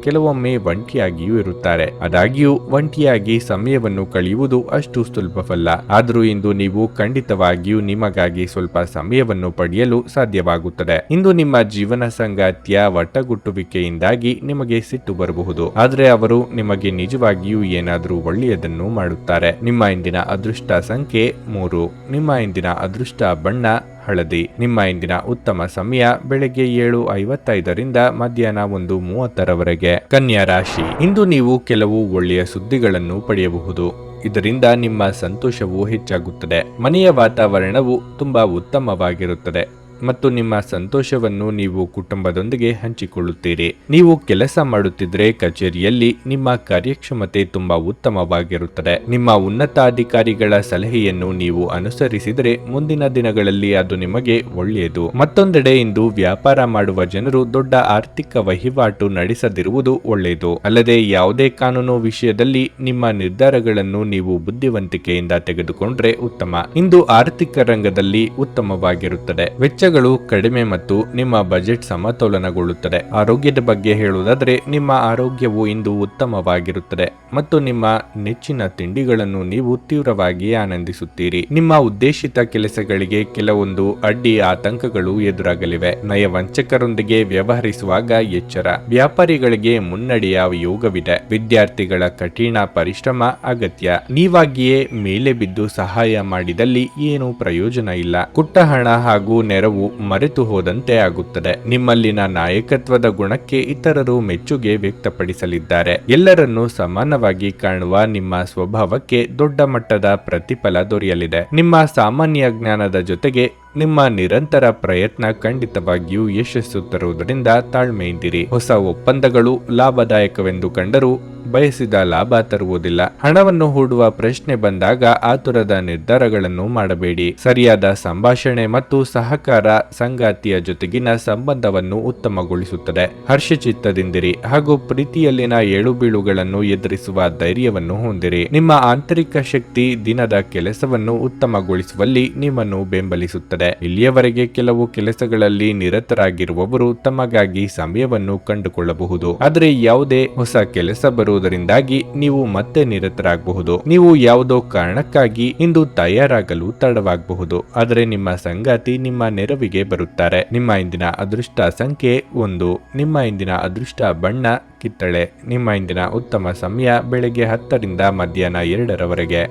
ಕೆಲವೊಮ್ಮೆ ಒಂಟಿಯಾಗಿಯೂ ಇರುತ್ತಾರೆ. ಆದಾಗ್ಯೂ ಒಂಟಿಯಾಗಿ ಸಮಯವನ್ನು ಕಳೆಯುವುದು ಅಷ್ಟು ಸುಲಭವಲ್ಲ. ಆದರೂ ಇಂದು ನೀವು ಖಂಡಿತವಾಗಿಯೂ ನಿಮಗಾಗಿ ಸ್ವಲ್ಪ ಸಮಯವನ್ನು ಪಡೆಯಲು ಸಾಧ್ಯವಾಗುತ್ತದೆ. ಇಂದು ನಿಮ್ಮ ಜೀವನ ಸಂಗಾತಿಯ ಒಟ್ಟಗುಟ್ಟುವಿಕೆಯಿಂದಾಗಿ ನಿಮಗೆ ಸಿಟ್ಟು ಬರಬಹುದು. ಆದರೆ ಅವರು ನಿಮಗೆ ನಿಜವಾಗಿಯೂ ಏನಾದರೂ ಒಳ್ಳೆಯದನ್ನು ಮಾಡುತ್ತಾರೆ. ನಿಮ್ಮ ಇಂದಿನ ಅದೃಷ್ಟ ಸಂಖ್ಯೆ 3. ನಿಮ್ಮ ಇಂದಿನ ಅದೃಷ್ಟ ಬಣ್ಣ ಹಳದಿ. ನಿಮ್ಮ ಇಂದಿನ ಉತ್ತಮ ಸಮಯ ಬೆಳಗ್ಗೆ 7:55ರಿಂದ ಮಧ್ಯಾಹ್ನ 1:30ರವರೆಗೆ. ಕನ್ಯಾ ರಾಶಿ. ಇಂದು ನೀವು ಕೆಲವು ಒಳ್ಳೆಯ ಸುದ್ದಿಗಳನ್ನು ಪಡೆಯಬಹುದು. ಇದರಿಂದ ನಿಮ್ಮ ಸಂತೋಷವು ಹೆಚ್ಚಾಗುತ್ತದೆ. ಮನೆಯ ವಾತಾವರಣವು ತುಂಬಾ ಉತ್ತಮವಾಗಿರುತ್ತದೆ ಮತ್ತು ನಿಮ್ಮ ಸಂತೋಷವನ್ನು ನೀವು ಕುಟುಂಬದೊಂದಿಗೆ ಹಂಚಿಕೊಳ್ಳುತ್ತೀರಿ. ನೀವು ಕೆಲಸ ಮಾಡುತ್ತಿದ್ದರೆ ಕಚೇರಿಯಲ್ಲಿ ನಿಮ್ಮ ಕಾರ್ಯಕ್ಷಮತೆ ತುಂಬಾ ಉತ್ತಮವಾಗಿರುತ್ತದೆ. ನಿಮ್ಮ ಉನ್ನತಾಧಿಕಾರಿಗಳ ಸಲಹೆಯನ್ನು ನೀವು ಅನುಸರಿಸಿದರೆ ಮುಂದಿನ ದಿನಗಳಲ್ಲಿ ಅದು ನಿಮಗೆ ಒಳ್ಳೆಯದು. ಮತ್ತೊಂದೆಡೆ ಇಂದು ವ್ಯಾಪಾರ ಮಾಡುವ ಜನರು ದೊಡ್ಡ ಆರ್ಥಿಕ ವಹಿವಾಟು ನಡೆಸದಿರುವುದು ಒಳ್ಳೆಯದು. ಅಲ್ಲದೆ ಯಾವುದೇ ಕಾನೂನು ವಿಷಯದಲ್ಲಿ ನಿಮ್ಮ ನಿರ್ಧಾರಗಳನ್ನು ನೀವು ಬುದ್ಧಿವಂತಿಕೆಯಿಂದ ತೆಗೆದುಕೊಂಡ್ರೆ ಉತ್ತಮ. ಇಂದು ಆರ್ಥಿಕ ರಂಗದಲ್ಲಿ ಉತ್ತಮವಾಗಿರುತ್ತದೆ. ವೆಚ್ಚಗಳು ಕಡಿಮೆ ಮತ್ತು ನಿಮ್ಮ ಬಜೆಟ್ ಸಮತೋಲನಗೊಳ್ಳುತ್ತದೆ. ಆರೋಗ್ಯದ ಬಗ್ಗೆ ಹೇಳುವುದಾದರೆ ನಿಮ್ಮ ಆರೋಗ್ಯವು ಇಂದು ಉತ್ತಮವಾಗಿರುತ್ತದೆ ಮತ್ತು ನಿಮ್ಮ ನೆಚ್ಚಿನ ತಿಂಡಿಗಳನ್ನು ನೀವು ತೀವ್ರವಾಗಿ ಆನಂದಿಸುತ್ತೀರಿ. ನಿಮ್ಮ ಉದ್ದೇಶಿತ ಕೆಲಸಗಳಿಗೆ ಕೆಲವೊಂದು ಅಡ್ಡಿ ಆತಂಕಗಳು ಎದುರಾಗಲಿವೆ. ನಯವಂಚಕರೊಂದಿಗೆ ವ್ಯವಹರಿಸುವಾಗ ಎಚ್ಚರ. ವ್ಯಾಪಾರಿಗಳಿಗೆ ಮುನ್ನಡೆಯ ಯೋಗವಿದೆ. ವಿದ್ಯಾರ್ಥಿಗಳ ಕಠಿಣ ಪರಿಶ್ರಮ ಅಗತ್ಯ. ನೀವಾಗಿಯೇ ಮೇಲೆ ಬಿದ್ದು ಸಹಾಯ ಮಾಡಿದಲ್ಲಿ ಏನೂ ಪ್ರಯೋಜನ ಇಲ್ಲ. ಕುಟ್ಟ ಹಣ ಹಾಗೂ ನೆರವು ಮರೆತು ಹೋದಂತೆ ಆಗುತ್ತದೆ. ನಿಮ್ಮಲ್ಲಿನ ನಾಯಕತ್ವದ ಗುಣಕ್ಕೆ ಇತರರು ಮೆಚ್ಚುಗೆ ವ್ಯಕ್ತಪಡಿಸಲಿದ್ದಾರೆ. ಎಲ್ಲರನ್ನೂ ಸಮಾನವಾಗಿ ಕಾಣುವ ನಿಮ್ಮ ಸ್ವಭಾವಕ್ಕೆ ದೊಡ್ಡ ಮಟ್ಟದ ಪ್ರತಿಫಲ ದೊರೆಯಲಿದೆ. ನಿಮ್ಮ ಸಾಮಾನ್ಯ ಜ್ಞಾನದ ಜೊತೆಗೆ ನಿಮ್ಮ ನಿರಂತರ ಪ್ರಯತ್ನ ಖಂಡಿತವಾಗಿಯೂ ಯಶಸ್ಸು ತರುವುದರಿಂದ ತಾಳ್ಮೆಯಿಂದಿರಿ. ಹೊಸ ಒಪ್ಪಂದಗಳು ಲಾಭದಾಯಕವೆಂದು ಕಂಡರೂ ಬಯಸಿದ ಲಾಭ ತರುವುದಿಲ್ಲ. ಹಣವನ್ನು ಹೂಡುವ ಪ್ರಶ್ನೆ ಬಂದಾಗ ಆತುರದ ನಿರ್ಧಾರಗಳನ್ನು ಮಾಡಬೇಡಿ. ಸರಿಯಾದ ಸಂಭಾಷಣೆ ಮತ್ತು ಸಹಕಾರ ಸಂಗಾತಿಯ ಜೊತೆಗಿನ ಸಂಬಂಧವನ್ನು ಉತ್ತಮಗೊಳಿಸುತ್ತದೆ. ಹರ್ಷಚಿತ್ತದಿಂದಿರಿ ಹಾಗೂ ಪ್ರೀತಿಯಲ್ಲಿನ ಏಳುಬೀಳುಗಳನ್ನು ಎದುರಿಸುವ ಧೈರ್ಯವನ್ನು ಹೊಂದಿರಿ. ನಿಮ್ಮ ಆಂತರಿಕ ಶಕ್ತಿ ದಿನದ ಕೆಲಸವನ್ನು ಉತ್ತಮಗೊಳಿಸುವಲ್ಲಿ ನಿಮ್ಮನ್ನು ಬೆಂಬಲಿಸುತ್ತದೆ. ಇಲ್ಲಿಯವರೆಗೆ ಕೆಲವು ಕೆಲಸಗಳಲ್ಲಿ ನಿರತರಾಗಿರುವವರು ತಮಗಾಗಿ ಸಮಯವನ್ನು ಕಂಡುಕೊಳ್ಳಬಹುದು. ಆದರೆ ಯಾವುದೇ ಹೊಸ ಕೆಲಸ ಬರುವುದರಿಂದಾಗಿ ನೀವು ಮತ್ತೆ ನಿರತರಾಗಬಹುದು. ನೀವು ಯಾವುದೋ ಕಾರಣಕ್ಕಾಗಿ ಇಂದು ತಯಾರಾಗಲು ತಡವಾಗಬಹುದು. ಆದರೆ ನಿಮ್ಮ ಸಂಗಾತಿ ನಿಮ್ಮ ನೆರವಿಗೆ ಬರುತ್ತಾರೆ. ನಿಮ್ಮ ಇಂದಿನ ಅದೃಷ್ಟ ಸಂಖ್ಯೆ 1. ನಿಮ್ಮ ಇಂದಿನ ಅದೃಷ್ಟ ಬಣ್ಣ ಕಿತ್ತಳೆ. ನಿಮ್ಮ ಇಂದಿನ ಉತ್ತಮ ಸಮಯ ಬೆಳಗ್ಗೆ 10ರಿಂದ ಮಧ್ಯಾಹ್ನ 2ರವರೆಗೆ.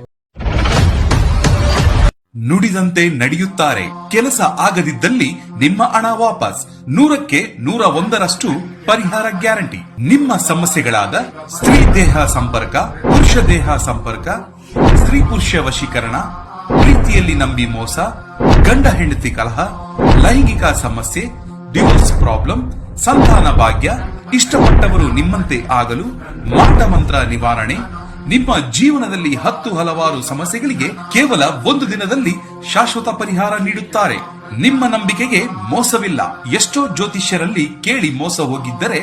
ನುಡಿದಂತೆ ನಡೆಯುತ್ತಾರೆ. ಕೆಲಸ ಆಗದಿದ್ದಲ್ಲಿ ನಿಮ್ಮ ಹಣ ವಾಪಸ್. 100ಕ್ಕೆ 101ರಷ್ಟು ಪರಿಹಾರ ಗ್ಯಾರಂಟಿ. ನಿಮ್ಮ ಸಮಸ್ಯೆಗಳಾದ ಸ್ತ್ರೀ ದೇಹ ಸಂಪರ್ಕ, ಪುರುಷ ದೇಹ ಸಂಪರ್ಕ, ಸ್ತ್ರೀ ಪುರುಷ ವಶೀಕರಣ, ಪ್ರೀತಿಯಲ್ಲಿ ನಂಬಿ ಮೋಸ, ಗಂಡ ಹೆಂಡತಿ ಕಲಹ, ಲೈಂಗಿಕ ಸಮಸ್ಯೆ, ಡಿವೋರ್ಸ್ ಪ್ರಾಬ್ಲಮ್, ಸಂತಾನ ಭಾಗ್ಯ, ಇಷ್ಟಪಟ್ಟವರು ನಿಮ್ಮಂತೆ ಆಗಲು ಮಾಟ ಮಂತ್ರ ನಿವಾರಣೆ, ನಿಮ್ಮ ಜೀವನದಲ್ಲಿ ಹಲವಾರು ಸಮಸ್ಯೆಗಳಿಗೆ ಕೇವಲ ಒಂದು ದಿನದಲ್ಲಿ ಶಾಶ್ವತ ಪರಿಹಾರ ನೀಡುತ್ತಾರೆ. ನಿಮ್ಮ ನಂಬಿಕೆಗೆ ಮೋಸವಿಲ್ಲ. ಎಷ್ಟೋ ಜ್ಯೋತಿಷ್ಯರಲ್ಲಿ ಕೇಳಿ ಮೋಸ ಹೋಗಿದ್ದರೆ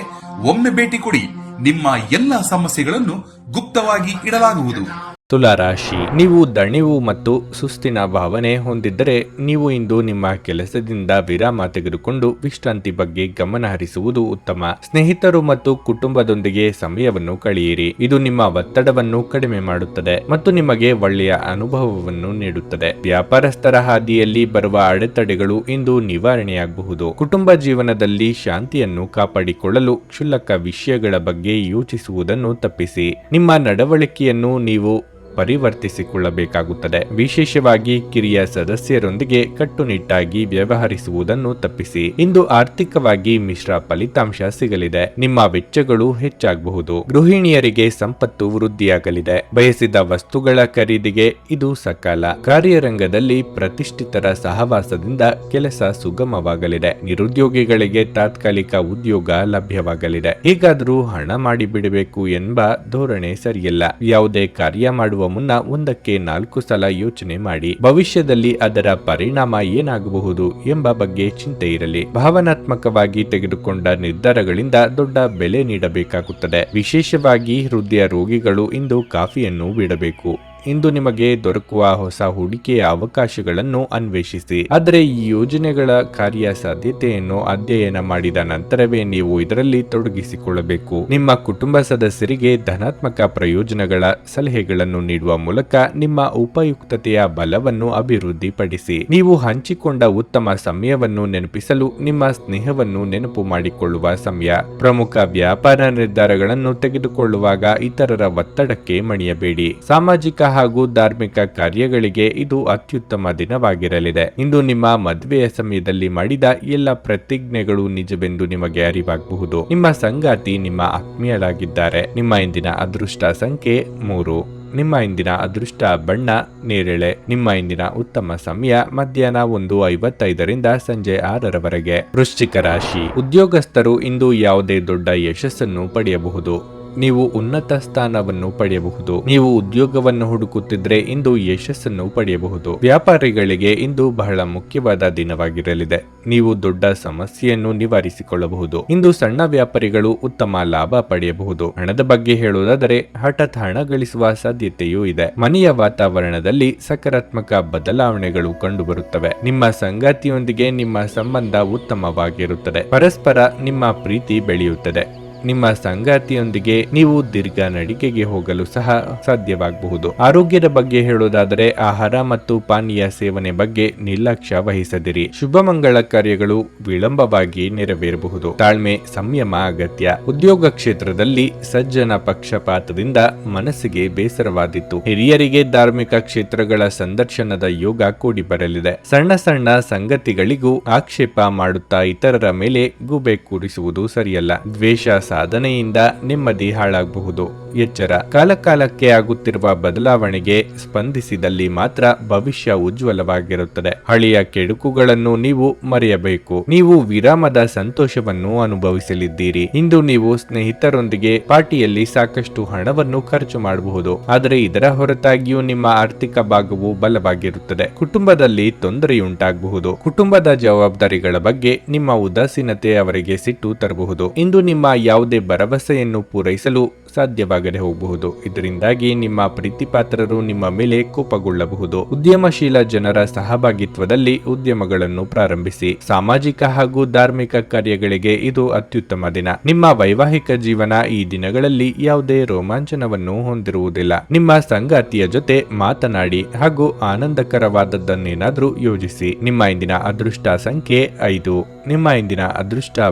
ಒಮ್ಮೆ ಭೇಟಿ ಕೊಡಿ. ನಿಮ್ಮ ಎಲ್ಲಾ ಸಮಸ್ಯೆಗಳನ್ನು ಗುಪ್ತವಾಗಿ ಇಡಲಾಗುವುದು. ತುಲಾರಾಶಿ, ನೀವು ದಣಿವು ಮತ್ತು ಸುಸ್ತಿನ ಭಾವನೆ ಹೊಂದಿದ್ದರೆ ನೀವು ಇಂದು ನಿಮ್ಮ ಕೆಲಸದಿಂದ ವಿರಾಮ ತೆಗೆದುಕೊಂಡು ವಿಶ್ರಾಂತಿ ಬಗ್ಗೆ ಗಮನ ಹರಿಸುವುದು ಉತ್ತಮ. ಸ್ನೇಹಿತರು ಮತ್ತು ಕುಟುಂಬದೊಂದಿಗೆ ಸಮಯವನ್ನು ಕಳೆಯಿರಿ. ಇದು ನಿಮ್ಮ ಒತ್ತಡವನ್ನು ಕಡಿಮೆ ಮಾಡುತ್ತದೆ ಮತ್ತು ನಿಮಗೆ ಒಳ್ಳೆಯ ಅನುಭವವನ್ನು ನೀಡುತ್ತದೆ. ವ್ಯಾಪಾರಸ್ಥರ ಹಾದಿಯಲ್ಲಿ ಬರುವ ಅಡೆತಡೆಗಳು ಇಂದು ನಿವಾರಣೆಯಾಗಬಹುದು. ಕುಟುಂಬ ಜೀವನದಲ್ಲಿ ಶಾಂತಿಯನ್ನು ಕಾಪಾಡಿಕೊಳ್ಳಲು ಕ್ಷುಲ್ಲಕ ವಿಷಯಗಳ ಬಗ್ಗೆ ಯೋಚಿಸುವುದನ್ನು ತಪ್ಪಿಸಿ. ನಿಮ್ಮ ನಡವಳಿಕೆಯನ್ನು ನೀವು ಪರಿವರ್ತಿಸಿಕೊಳ್ಳಬೇಕಾಗುತ್ತದೆ. ವಿಶೇಷವಾಗಿ ಕಿರಿಯ ಸದಸ್ಯರೊಂದಿಗೆ ಕಟ್ಟುನಿಟ್ಟಾಗಿ ವ್ಯವಹರಿಸುವುದನ್ನು ತಪ್ಪಿಸಿ. ಇಂದು ಆರ್ಥಿಕವಾಗಿ ಮಿಶ್ರ ಫಲಿತಾಂಶ ಸಿಗಲಿದೆ. ನಿಮ್ಮ ವೆಚ್ಚಗಳು ಹೆಚ್ಚಾಗಬಹುದು. ಗೃಹಿಣಿಯರಿಗೆ ಸಂಪತ್ತು ವೃದ್ಧಿಯಾಗಲಿದೆ. ಬಯಸಿದ ವಸ್ತುಗಳ ಖರೀದಿಗೆ ಇದು ಸಕಾಲ. ಕಾರ್ಯರಂಗದಲ್ಲಿ ಪ್ರತಿಷ್ಠಿತರ ಸಹವಾಸದಿಂದ ಕೆಲಸ ಸುಗಮವಾಗಲಿದೆ. ನಿರುದ್ಯೋಗಿಗಳಿಗೆ ತಾತ್ಕಾಲಿಕ ಉದ್ಯೋಗ ಲಭ್ಯವಾಗಲಿದೆ. ಹೇಗಾದರೂ ಹಣ ಮಾಡಿಬಿಡಬೇಕು ಎಂಬ ಧೋರಣೆ ಸರಿಯಲ್ಲ. ಯಾವುದೇ ಕಾರ್ಯ ಮಾಡುವ ಮುನ್ನ ಒಂದಕ್ಕೆ 4 ಸಲ ಯೋಚನೆ ಮಾಡಿ. ಭವಿಷ್ಯದಲ್ಲಿ ಅದರ ಪರಿಣಾಮ ಏನಾಗಬಹುದು ಎಂಬ ಬಗ್ಗೆ ಚಿಂತೆ ಇರಲಿ. ಭಾವನಾತ್ಮಕವಾಗಿ ತೆಗೆದುಕೊಂಡ ನಿರ್ಧಾರಗಳಿಂದ ದೊಡ್ಡ ಬೆಲೆ ನೀಡಬೇಕಾಗುತ್ತದೆ. ವಿಶೇಷವಾಗಿ ಹೃದಯ ರೋಗಿಗಳು ಇಂದು ಕಾಫಿಯನ್ನು ಬಿಡಬೇಕು. ಇಂದು ನಿಮಗೆ ದೊರಕುವ ಹೊಸ ಹೂಡಿಕೆಯ ಅವಕಾಶಗಳನ್ನು ಅನ್ವೇಷಿಸಿ. ಆದರೆ ಈ ಯೋಜನೆಗಳ ಕಾರ್ಯಸಾಧ್ಯತೆಯನ್ನು ಅಧ್ಯಯನ ಮಾಡಿದ ನಂತರವೇ ನೀವು ಇದರಲ್ಲಿ ತೊಡಗಿಸಿಕೊಳ್ಳಬೇಕು. ನಿಮ್ಮ ಕುಟುಂಬ ಸದಸ್ಯರಿಗೆ ಧನಾತ್ಮಕ ಪ್ರಯೋಜನಗಳ ಸಲಹೆಗಳನ್ನು ನೀಡುವ ಮೂಲಕ ನಿಮ್ಮ ಉಪಯುಕ್ತತೆಯ ಬಲವನ್ನು ಅಭಿವೃದ್ಧಿಪಡಿಸಿ. ನೀವು ಹಂಚಿಕೊಂಡ ಉತ್ತಮ ಸಮಯವನ್ನು ನೆನಪಿಸಲು ನಿಮ್ಮ ಸ್ನೇಹವನ್ನು ನೆನಪು ಮಾಡಿಕೊಳ್ಳುವ ಸಮಯ. ಪ್ರಮುಖ ವ್ಯಾಪಾರ ನಿರ್ಧಾರಗಳನ್ನು ತೆಗೆದುಕೊಳ್ಳುವಾಗ ಇತರರ ಒತ್ತಡಕ್ಕೆ ಮಣಿಯಬೇಡಿ. ಸಾಮಾಜಿಕ ಹಾಗೂ ಧಾರ್ಮಿಕ ಕಾರ್ಯಗಳಿಗೆ ಇದು ಅತ್ಯುತ್ತಮ ದಿನವಾಗಿರಲಿದೆ. ಇಂದು ನಿಮ್ಮ ಮದುವೆಯ ಸಮಯದಲ್ಲಿ ಮಾಡಿದ ಎಲ್ಲ ಪ್ರತಿಜ್ಞೆಗಳು ನಿಜವೆಂದು ನಿಮಗೆ ಅರಿವಾಗಬಹುದು. ನಿಮ್ಮ ಸಂಗಾತಿ ನಿಮ್ಮ ಆತ್ಮೀಯರಾಗಿದ್ದಾರೆ. ನಿಮ್ಮ ಇಂದಿನ ಅದೃಷ್ಟ ಸಂಖ್ಯೆ 3. ನಿಮ್ಮ ಇಂದಿನ ಅದೃಷ್ಟ ಬಣ್ಣ ನೇರಳೆ. ನಿಮ್ಮ ಇಂದಿನ ಉತ್ತಮ ಸಮಯ ಮಧ್ಯಾಹ್ನ 1:55ರಿಂದ ಸಂಜೆ 6ರವರೆಗೆ. ವೃಶ್ಚಿಕ ರಾಶಿ, ಉದ್ಯೋಗಸ್ಥರು ಇಂದು ಯಾವುದೇ ದೊಡ್ಡ ಯಶಸ್ಸನ್ನು ಪಡೆಯಬಹುದು. ನೀವು ಉನ್ನತ ಸ್ಥಾನವನ್ನು ಪಡೆಯಬಹುದು. ನೀವು ಉದ್ಯೋಗವನ್ನು ಹುಡುಕುತ್ತಿದ್ರೆ ಇಂದು ಯಶಸ್ಸನ್ನು ಪಡೆಯಬಹುದು. ವ್ಯಾಪಾರಿಗಳಿಗೆ ಇಂದು ಬಹಳ ಮುಖ್ಯವಾದ ದಿನವಾಗಿರಲಿದೆ. ನೀವು ದೊಡ್ಡ ಸಮಸ್ಯೆಯನ್ನು ನಿವಾರಿಸಿಕೊಳ್ಳಬಹುದು. ಇಂದು ಸಣ್ಣ ವ್ಯಾಪಾರಿಗಳು ಉತ್ತಮ ಲಾಭ ಪಡೆಯಬಹುದು. ಹಣದ ಬಗ್ಗೆ ಹೇಳುವುದಾದರೆ ಹಠಾತ್ ಹಣ ಗಳಿಸುವ ಸಾಧ್ಯತೆಯೂ ಇದೆ. ಮನೆಯ ವಾತಾವರಣದಲ್ಲಿ ಸಕಾರಾತ್ಮಕ ಬದಲಾವಣೆಗಳು ಕಂಡುಬರುತ್ತವೆ. ನಿಮ್ಮ ಸಂಗಾತಿಯೊಂದಿಗೆ ನಿಮ್ಮ ಸಂಬಂಧ ಉತ್ತಮವಾಗಿರುತ್ತದೆ. ಪರಸ್ಪರ ನಿಮ್ಮ ಪ್ರೀತಿ ಬೆಳೆಯುತ್ತದೆ. ನಿಮ್ಮ ಸಂಗಾತಿಯೊಂದಿಗೆ ನೀವು ದೀರ್ಘ ನಡಿಗೆಗೆ ಹೋಗಲು ಸಹ ಸಾಧ್ಯವಾಗಬಹುದು. ಆರೋಗ್ಯದ ಬಗ್ಗೆ ಹೇಳುವುದಾದರೆ ಆಹಾರ ಮತ್ತು ಪಾನೀಯ ಸೇವನೆ ಬಗ್ಗೆ ನಿರ್ಲಕ್ಷ್ಯ ವಹಿಸದಿರಿ. ಶುಭ ಮಂಗಳ ಕಾರ್ಯಗಳು ವಿಳಂಬವಾಗಿ ನೆರವೇರಬಹುದು. ತಾಳ್ಮೆ, ಸಂಯಮ ಅಗತ್ಯ. ಉದ್ಯೋಗ ಕ್ಷೇತ್ರದಲ್ಲಿ ಸಜ್ಜನ ಪಕ್ಷಪಾತದಿಂದ ಮನಸ್ಸಿಗೆ ಬೇಸರವಾದಿತ್ತು. ಹಿರಿಯರಿಗೆ ಧಾರ್ಮಿಕ ಕ್ಷೇತ್ರಗಳ ಸಂದರ್ಶನದ ಯೋಗ ಕೂಡಿ ಬರಲಿದೆ. ಸಣ್ಣ ಸಣ್ಣ ಸಂಗತಿಗಳಿಗೂ ಆಕ್ಷೇಪ ಮಾಡುತ್ತಾ ಇತರರ ಮೇಲೆ ಗೂಬೆ ಕೂರಿಸುವುದು ಸರಿಯಲ್ಲ. ದ್ವೇಷ ಸಾಧನೆಯಿಂದ ನೆಮ್ಮದಿ ಹಾಳಾಗಬಹುದು. ಎಚ್ಚರ, ಕಾಲಕಾಲಕ್ಕೆ ಆಗುತ್ತಿರುವ ಬದಲಾವಣೆಗೆ ಸ್ಪಂದಿಸಿದಲ್ಲಿ ಮಾತ್ರ ಭವಿಷ್ಯ ಉಜ್ವಲವಾಗಿರುತ್ತದೆ. ಹಳೆಯ ಕೆಡುಕುಗಳನ್ನು ನೀವು ಮರೆಯಬೇಕು. ನೀವು ವಿರಾಮದ ಸಂತೋಷವನ್ನು ಅನುಭವಿಸಲಿದ್ದೀರಿ. ಇಂದು ನೀವು ಸ್ನೇಹಿತರೊಂದಿಗೆ ಪಾರ್ಟಿಯಲ್ಲಿ ಸಾಕಷ್ಟು ಹಣವನ್ನು ಖರ್ಚು ಮಾಡಬಹುದು. ಆದರೆ ಇದರ ಹೊರತಾಗಿಯೂ ನಿಮ್ಮ ಆರ್ಥಿಕ ಭಾಗವು ಬಲವಾಗಿರುತ್ತದೆ. ಕುಟುಂಬದಲ್ಲಿ ತೊಂದರೆಯುಂಟಾಗಬಹುದು. ಕುಟುಂಬದ ಜವಾಬ್ದಾರಿಗಳ ಬಗ್ಗೆ ನಿಮ್ಮ ಉದಾಸೀನತೆ ಅವರಿಗೆ ಸಿಟ್ಟು ತರಬಹುದು. ಇಂದು ನಿಮ್ಮ ಯಾವುದೇ ಭರವಸೆಯನ್ನು ಪೂರೈಸಲು ಸಾಧ್ಯವಾಗದೆ ಹೋಗಬಹುದು. ಇದರಿಂದಾಗಿ ನಿಮ್ಮ ಪ್ರೀತಿಪಾತ್ರರು ನಿಮ್ಮ ಮೇಲೆ ಕೋಪಗೊಳ್ಳಬಹುದು. ಉದ್ಯಮಶೀಲ ಜನರ ಸಹಭಾಗಿತ್ವದಲ್ಲಿ ಉದ್ಯಮಗಳನ್ನು ಪ್ರಾರಂಭಿಸಿ. ಸಾಮಾಜಿಕ ಹಾಗೂ ಧಾರ್ಮಿಕ ಕಾರ್ಯಗಳಿಗೆ ಇದು ಅತ್ಯುತ್ತಮ ದಿನ. ನಿಮ್ಮ ವೈವಾಹಿಕ ಜೀವನ ಈ ದಿನಗಳಲ್ಲಿ ಯಾವುದೇ ರೋಮಾಂಚನವನ್ನು ಹೊಂದಿರುವುದಿಲ್ಲ. ನಿಮ್ಮ ಸಂಗಾತಿಯ ಜೊತೆ ಮಾತನಾಡಿ ಹಾಗೂ ಆನಂದಕರವಾದದ್ದನ್ನೇನಾದ್ರೂ ಯೋಜಿಸಿ. ನಿಮ್ಮ ಇಂದಿನ ಅದೃಷ್ಟ ಸಂಖ್ಯೆ 5. ನಿಮ್ಮ ಇಂದಿನ ಅದೃಷ್ಟ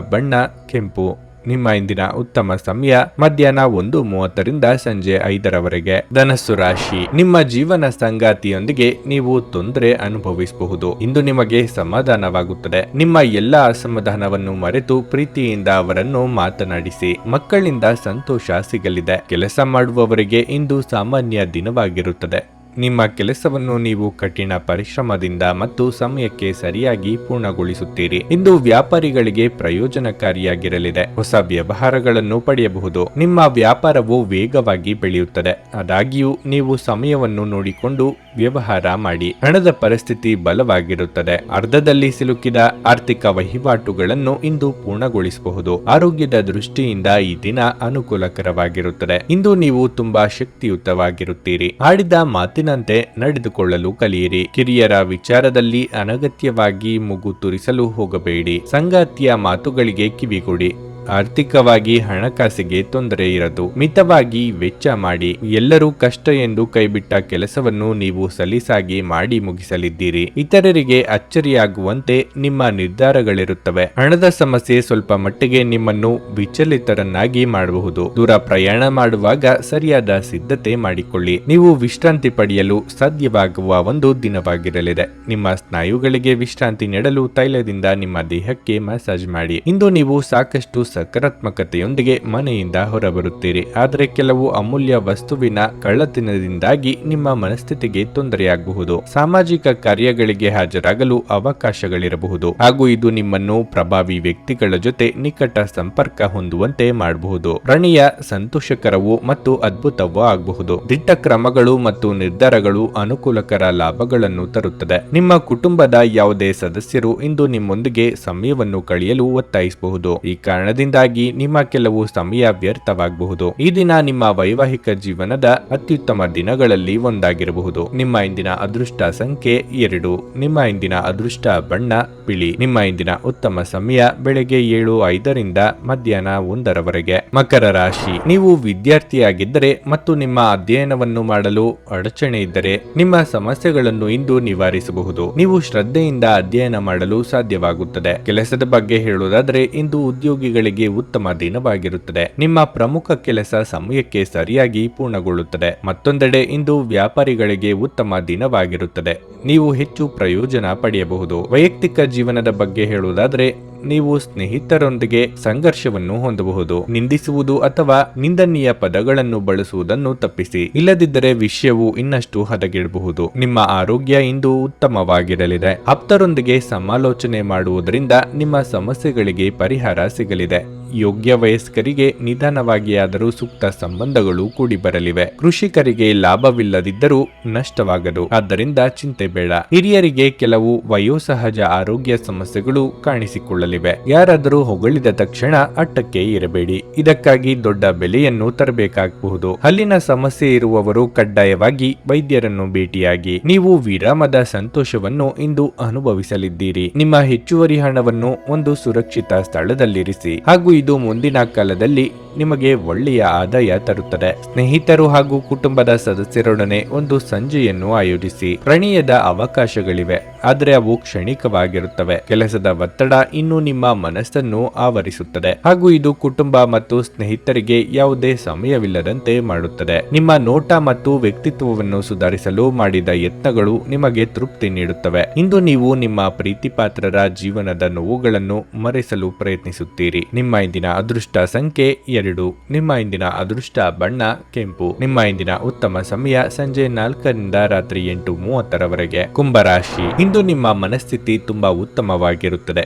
ಬಣ್ಣ ಕೆಂಪು. ನಿಮ್ಮ ಇಂದಿನ ಉತ್ತಮ ಸಮಯ ಮಧ್ಯಾಹ್ನ 1:30ರಿಂದ ಸಂಜೆ 5ರವರೆಗೆ. ಧನಸ್ಸು ರಾಶಿ, ನಿಮ್ಮ ಜೀವನ ಸಂಗಾತಿಯೊಂದಿಗೆ ನೀವು ತೊಂದರೆ ಅನುಭವಿಸಬಹುದು. ಇಂದು ನಿಮಗೆ ಸಮಾಧಾನವಾಗುತ್ತದೆ. ನಿಮ್ಮ ಎಲ್ಲಾ ಅಸಮಾಧಾನವನ್ನು ಮರೆತು ಪ್ರೀತಿಯಿಂದ ಅವರನ್ನು ಮಾತನಾಡಿಸಿ. ಮಕ್ಕಳಿಂದ ಸಂತೋಷ ಸಿಗಲಿದೆ. ಕೆಲಸ ಮಾಡುವವರಿಗೆ ಇಂದು ಸಾಮಾನ್ಯ ದಿನವಾಗಿರುತ್ತದೆ. ನಿಮ್ಮ ಕೆಲಸವನ್ನು ನೀವು ಕಠಿಣ ಪರಿಶ್ರಮದಿಂದ ಮತ್ತು ಸಮಯಕ್ಕೆ ಸರಿಯಾಗಿ ಪೂರ್ಣಗೊಳಿಸುತ್ತೀರಿ. ಇಂದು ವ್ಯಾಪಾರಿಗಳಿಗೆ ಪ್ರಯೋಜನಕಾರಿಯಾಗಿರಲಿದೆ. ಹೊಸ ವ್ಯವಹಾರಗಳನ್ನು ಪಡೆಯಬಹುದು. ನಿಮ್ಮ ವ್ಯಾಪಾರವು ವೇಗವಾಗಿ ಬೆಳೆಯುತ್ತದೆ. ಆದಾಗ್ಯೂ ನೀವು ಸಮಯವನ್ನು ನೋಡಿಕೊಂಡು ವ್ಯವಹಾರ ಮಾಡಿ. ಹಣದ ಪರಿಸ್ಥಿತಿ ಬಲವಾಗಿರುತ್ತದೆ. ಅರ್ಧದಲ್ಲಿ ಸಿಲುಕಿದ ಆರ್ಥಿಕ ವಹಿವಾಟುಗಳನ್ನು ಇಂದು ಪೂರ್ಣಗೊಳಿಸಬಹುದು. ಆರೋಗ್ಯದ ದೃಷ್ಟಿಯಿಂದ ಈ ದಿನ ಅನುಕೂಲಕರವಾಗಿರುತ್ತದೆ. ಇಂದು ನೀವು ತುಂಬಾ ಶಕ್ತಿಯುತವಾಗಿರುತ್ತೀರಿ. ಆಡಿದ ಮಾತಿನಂತೆ ನಡೆದುಕೊಳ್ಳಲು ಕಲಿಯಿರಿ. ಕಿರಿಯರ ವಿಚಾರದಲ್ಲಿ ಅನಗತ್ಯವಾಗಿ ಮೂಗು ತುರಿಸಲು ಹೋಗಬೇಡಿ. ಸಂಗಾತಿಯ ಮಾತುಗಳಿಗೆ ಕಿವಿಗೊಡಿ. ಆರ್ಥಿಕವಾಗಿ ಹಣಕಾಸಿಗೆ ತೊಂದರೆ ಇರದು. ಮಿತವಾಗಿ ವೆಚ್ಚ ಮಾಡಿ. ಎಲ್ಲರೂ ಕಷ್ಟ ಎಂದು ಕೈಬಿಟ್ಟ ಕೆಲಸವನ್ನು ನೀವು ಸಲೀಸಾಗಿ ಮಾಡಿ ಮುಗಿಸಲಿದ್ದೀರಿ. ಇತರರಿಗೆ ಅಚ್ಚರಿಯಾಗುವಂತೆ ನಿಮ್ಮ ನಿರ್ಧಾರಗಳಿರುತ್ತವೆ. ಹಣದ ಸಮಸ್ಯೆ ಸ್ವಲ್ಪ ಮಟ್ಟಿಗೆ ನಿಮ್ಮನ್ನು ವಿಚಲಿತರನ್ನಾಗಿ ಮಾಡಬಹುದು. ದೂರ ಪ್ರಯಾಣ ಮಾಡುವಾಗ ಸರಿಯಾದ ಸಿದ್ಧತೆ ಮಾಡಿಕೊಳ್ಳಿ. ನೀವು ವಿಶ್ರಾಂತಿ ಪಡೆಯಲು ಸಾಧ್ಯವಾಗುವ ಒಂದು ದಿನವಾಗಿರಲಿದೆ. ನಿಮ್ಮ ಸ್ನಾಯುಗಳಿಗೆ ವಿಶ್ರಾಂತಿ ನೀಡಲು ತೈಲದಿಂದ ನಿಮ್ಮ ದೇಹಕ್ಕೆ ಮಸಾಜ್ ಮಾಡಿ. ಇಂದು ನೀವು ಸಾಕಷ್ಟು ಸಕಾರಾತ್ಮಕತೆಯೊಂದಿಗೆ ಮನೆಯಿಂದ ಹೊರಬರುತ್ತೀರಿ. ಆದರೆ ಕೆಲವು ಅಮೂಲ್ಯ ವಸ್ತುವಿನ ಕಳ್ಳತನದಿಂದಾಗಿ ನಿಮ್ಮ ಮನಸ್ಥಿತಿಗೆ ತೊಂದರೆಯಾಗಬಹುದು. ಸಾಮಾಜಿಕ ಕಾರ್ಯಗಳಿಗೆ ಹಾಜರಾಗಲು ಅವಕಾಶಗಳಿರಬಹುದು ಹಾಗೂ ಇದು ನಿಮ್ಮನ್ನು ಪ್ರಭಾವಿ ವ್ಯಕ್ತಿಗಳ ಜೊತೆ ನಿಕಟ ಸಂಪರ್ಕ ಹೊಂದುವಂತೆ ಮಾಡಬಹುದು. ಪ್ರಣಯ ಸಂತೋಷಕರವೂ ಮತ್ತು ಅದ್ಭುತವೂ ಆಗಬಹುದು. ದಿಟ್ಟ ಕ್ರಮಗಳು ಮತ್ತು ನಿರ್ಧಾರಗಳು ಅನುಕೂಲಕರ ಲಾಭಗಳನ್ನು ತರುತ್ತದೆ. ನಿಮ್ಮ ಕುಟುಂಬದ ಯಾವುದೇ ಸದಸ್ಯರು ಇಂದು ನಿಮ್ಮೊಂದಿಗೆ ಸಮಯವನ್ನು ಕಳೆಯಲು ಒತ್ತಾಯಿಸಬಹುದು. ಈ ಕಾರಣದಿಂದಾಗಿ ನಿಮ್ಮ ಕೆಲವು ಸಮಯ ವ್ಯರ್ಥವಾಗಬಹುದು. ಈ ದಿನ ನಿಮ್ಮ ವೈವಾಹಿಕ ಜೀವನದ ಅತ್ಯುತ್ತಮ ದಿನಗಳಲ್ಲಿ ಒಂದಾಗಿರಬಹುದು. ನಿಮ್ಮ ಇಂದಿನ ಅದೃಷ್ಟ ಸಂಖ್ಯೆ 2. ನಿಮ್ಮ ಇಂದಿನ ಅದೃಷ್ಟ ಬಣ್ಣ ಬಿಳಿ. ನಿಮ್ಮ ಇಂದಿನ ಉತ್ತಮ ಸಮಯ ಬೆಳಗ್ಗೆ 7:05ರಿಂದ ಮಧ್ಯಾಹ್ನ 1ರವರೆಗೆ. ಮಕರ ರಾಶಿ. ನೀವು ವಿದ್ಯಾರ್ಥಿಯಾಗಿದ್ದರೆ ಮತ್ತು ನಿಮ್ಮ ಅಧ್ಯಯನವನ್ನು ಮಾಡಲು ಅಡಚಣೆ ಇದ್ದರೆ ನಿಮ್ಮ ಸಮಸ್ಯೆಗಳನ್ನು ಇಂದು ನಿವಾರಿಸಬಹುದು. ನೀವು ಶ್ರದ್ಧೆಯಿಂದ ಅಧ್ಯಯನ ಮಾಡಲು ಸಾಧ್ಯವಾಗುತ್ತದೆ. ಕೆಲಸದ ಬಗ್ಗೆ ಹೇಳುವುದಾದರೆ ಇಂದು ಉದ್ಯೋಗಿಗಳಿಗೆ ಉತ್ತಮ ದಿನವಾಗಿರುತ್ತದೆ. ನಿಮ್ಮ ಪ್ರಮುಖ ಕೆಲಸ ಸಮಯಕ್ಕೆ ಸರಿಯಾಗಿ ಪೂರ್ಣಗೊಳ್ಳುತ್ತದೆ. ಮತ್ತೊಂದೆಡೆ ಇಂದು ವ್ಯಾಪಾರಿಗಳಿಗೆ ಉತ್ತಮ ದಿನವಾಗಿರುತ್ತದೆ. ನೀವು ಹೆಚ್ಚು ಪ್ರಯೋಜನ ಪಡೆಯಬಹುದು. ವೈಯಕ್ತಿಕ ಜೀವನದ ಬಗ್ಗೆ ಹೇಳುವುದಾದರೆ ನೀವು ಸ್ನೇಹಿತರೊಂದಿಗೆ ಸಂಘರ್ಷವನ್ನು ಹೊಂದಬಹುದು. ನಿಂದಿಸುವುದು ಅಥವಾ ನಿಂದನೀಯ ಪದಗಳನ್ನು ಬಳಸುವುದನ್ನು ತಪ್ಪಿಸಿ. ಇಲ್ಲದಿದ್ದರೆ ವಿಷಯವು ಇನ್ನಷ್ಟು ಹದಗೆಡಬಹುದು. ನಿಮ್ಮ ಆರೋಗ್ಯ ಇಂದು ಉತ್ತಮವಾಗಿರಲಿದೆ. ಆಪ್ತರೊಂದಿಗೆ ಸಮಾಲೋಚನೆ ಮಾಡುವುದರಿಂದ ನಿಮ್ಮ ಸಮಸ್ಯೆಗಳಿಗೆ ಪರಿಹಾರ ಸಿಗಲಿದೆ. ಯೋಗ್ಯ ವಯಸ್ಕರಿಗೆ ನಿಧಾನವಾಗಿ ಆದರೂ ಸೂಕ್ತ ಸಂಬಂಧಗಳು ಕೂಡಿ ಬರಲಿವೆ. ಕೃಷಿಕರಿಗೆ ಲಾಭವಿಲ್ಲದಿದ್ದರೂ ನಷ್ಟವಾಗದು. ಆದ್ದರಿಂದ ಚಿಂತೆ ಬೇಡ. ಹಿರಿಯರಿಗೆ ಕೆಲವು ವಯೋಸಹಜ ಆರೋಗ್ಯ ಸಮಸ್ಯೆಗಳು ಕಾಣಿಸಿಕೊಳ್ಳಲಿವೆ. ಯಾರಾದರೂ ಹೊಗಳಿದ ತಕ್ಷಣ ಅಟ್ಟಕ್ಕೆ ಇರಬೇಡಿ. ಇದಕ್ಕಾಗಿ ದೊಡ್ಡ ಬೆಲೆಯನ್ನು ತರಬೇಕಾಗಬಹುದು. ಹಲ್ಲಿನ ಸಮಸ್ಯೆ ಇರುವವರು ಕಡ್ಡಾಯವಾಗಿ ವೈದ್ಯರನ್ನು ಭೇಟಿಯಾಗಿ. ನೀವು ವಿರಾಮದ ಸಂತೋಷವನ್ನು ಇಂದು ಅನುಭವಿಸಲಿದ್ದೀರಿ. ನಿಮ್ಮ ಹೆಚ್ಚುವರಿ ಹಣವನ್ನು ಒಂದು ಸುರಕ್ಷಿತ ಸ್ಥಳದಲ್ಲಿರಿಸಿ ಹಾಗೂ ಇದು ಮುಂದಿನ ಕಾಲದಲ್ಲಿ ನಿಮಗೆ ಒಳ್ಳೆಯ ಆದಾಯ ತರುತ್ತದೆ. ಸ್ನೇಹಿತರು ಹಾಗೂ ಕುಟುಂಬದ ಸದಸ್ಯರೊಡನೆ ಒಂದು ಸಂಜೆಯನ್ನು ಆಯೋಜಿಸಿ. ಪ್ರಣಯದ ಅವಕಾಶಗಳಿವೆ, ಆದರೆ ಅವು ಕ್ಷಣಿಕವಾಗಿರುತ್ತವೆ. ಕೆಲಸದ ಒತ್ತಡ ಇನ್ನು ನಿಮ್ಮ ಮನಸ್ಸನ್ನು ಆವರಿಸುತ್ತದೆ ಹಾಗೂ ಇದು ಕುಟುಂಬ ಮತ್ತು ಸ್ನೇಹಿತರಿಗೆ ಯಾವುದೇ ಸಮಯವಿಲ್ಲದಂತೆ ಮಾಡುತ್ತದೆ. ನಿಮ್ಮ ನೋಟ ಮತ್ತು ವ್ಯಕ್ತಿತ್ವವನ್ನು ಸುಧಾರಿಸಲು ಮಾಡಿದ ಯತ್ನಗಳು ನಿಮಗೆ ತೃಪ್ತಿ ನೀಡುತ್ತವೆ. ಇಂದು ನೀವು ನಿಮ್ಮ ಪ್ರೀತಿಪಾತ್ರರ ಜೀವನದ ನೋವುಗಳನ್ನು ಮರೆಸಲು ಪ್ರಯತ್ನಿಸುತ್ತೀರಿ. ನಿಮ್ಮ ಇಂದಿನ ಅದೃಷ್ಟ ಸಂಖ್ಯೆ 2. ನಿಮ್ಮ ಇಂದಿನ ಅದೃಷ್ಟ ಬಣ್ಣ ಕೆಂಪು. ನಿಮ್ಮ ಇಂದಿನ ಉತ್ತಮ ಸಮಯ ಸಂಜೆ 4ರಿಂದ ರಾತ್ರಿ 8:30ರವರೆಗೆ. ಕುಂಭರಾಶಿ. ಇಂದು ನಿಮ್ಮ ಮನಸ್ಥಿತಿ ತುಂಬಾ ಉತ್ತಮವಾಗಿರುತ್ತದೆ.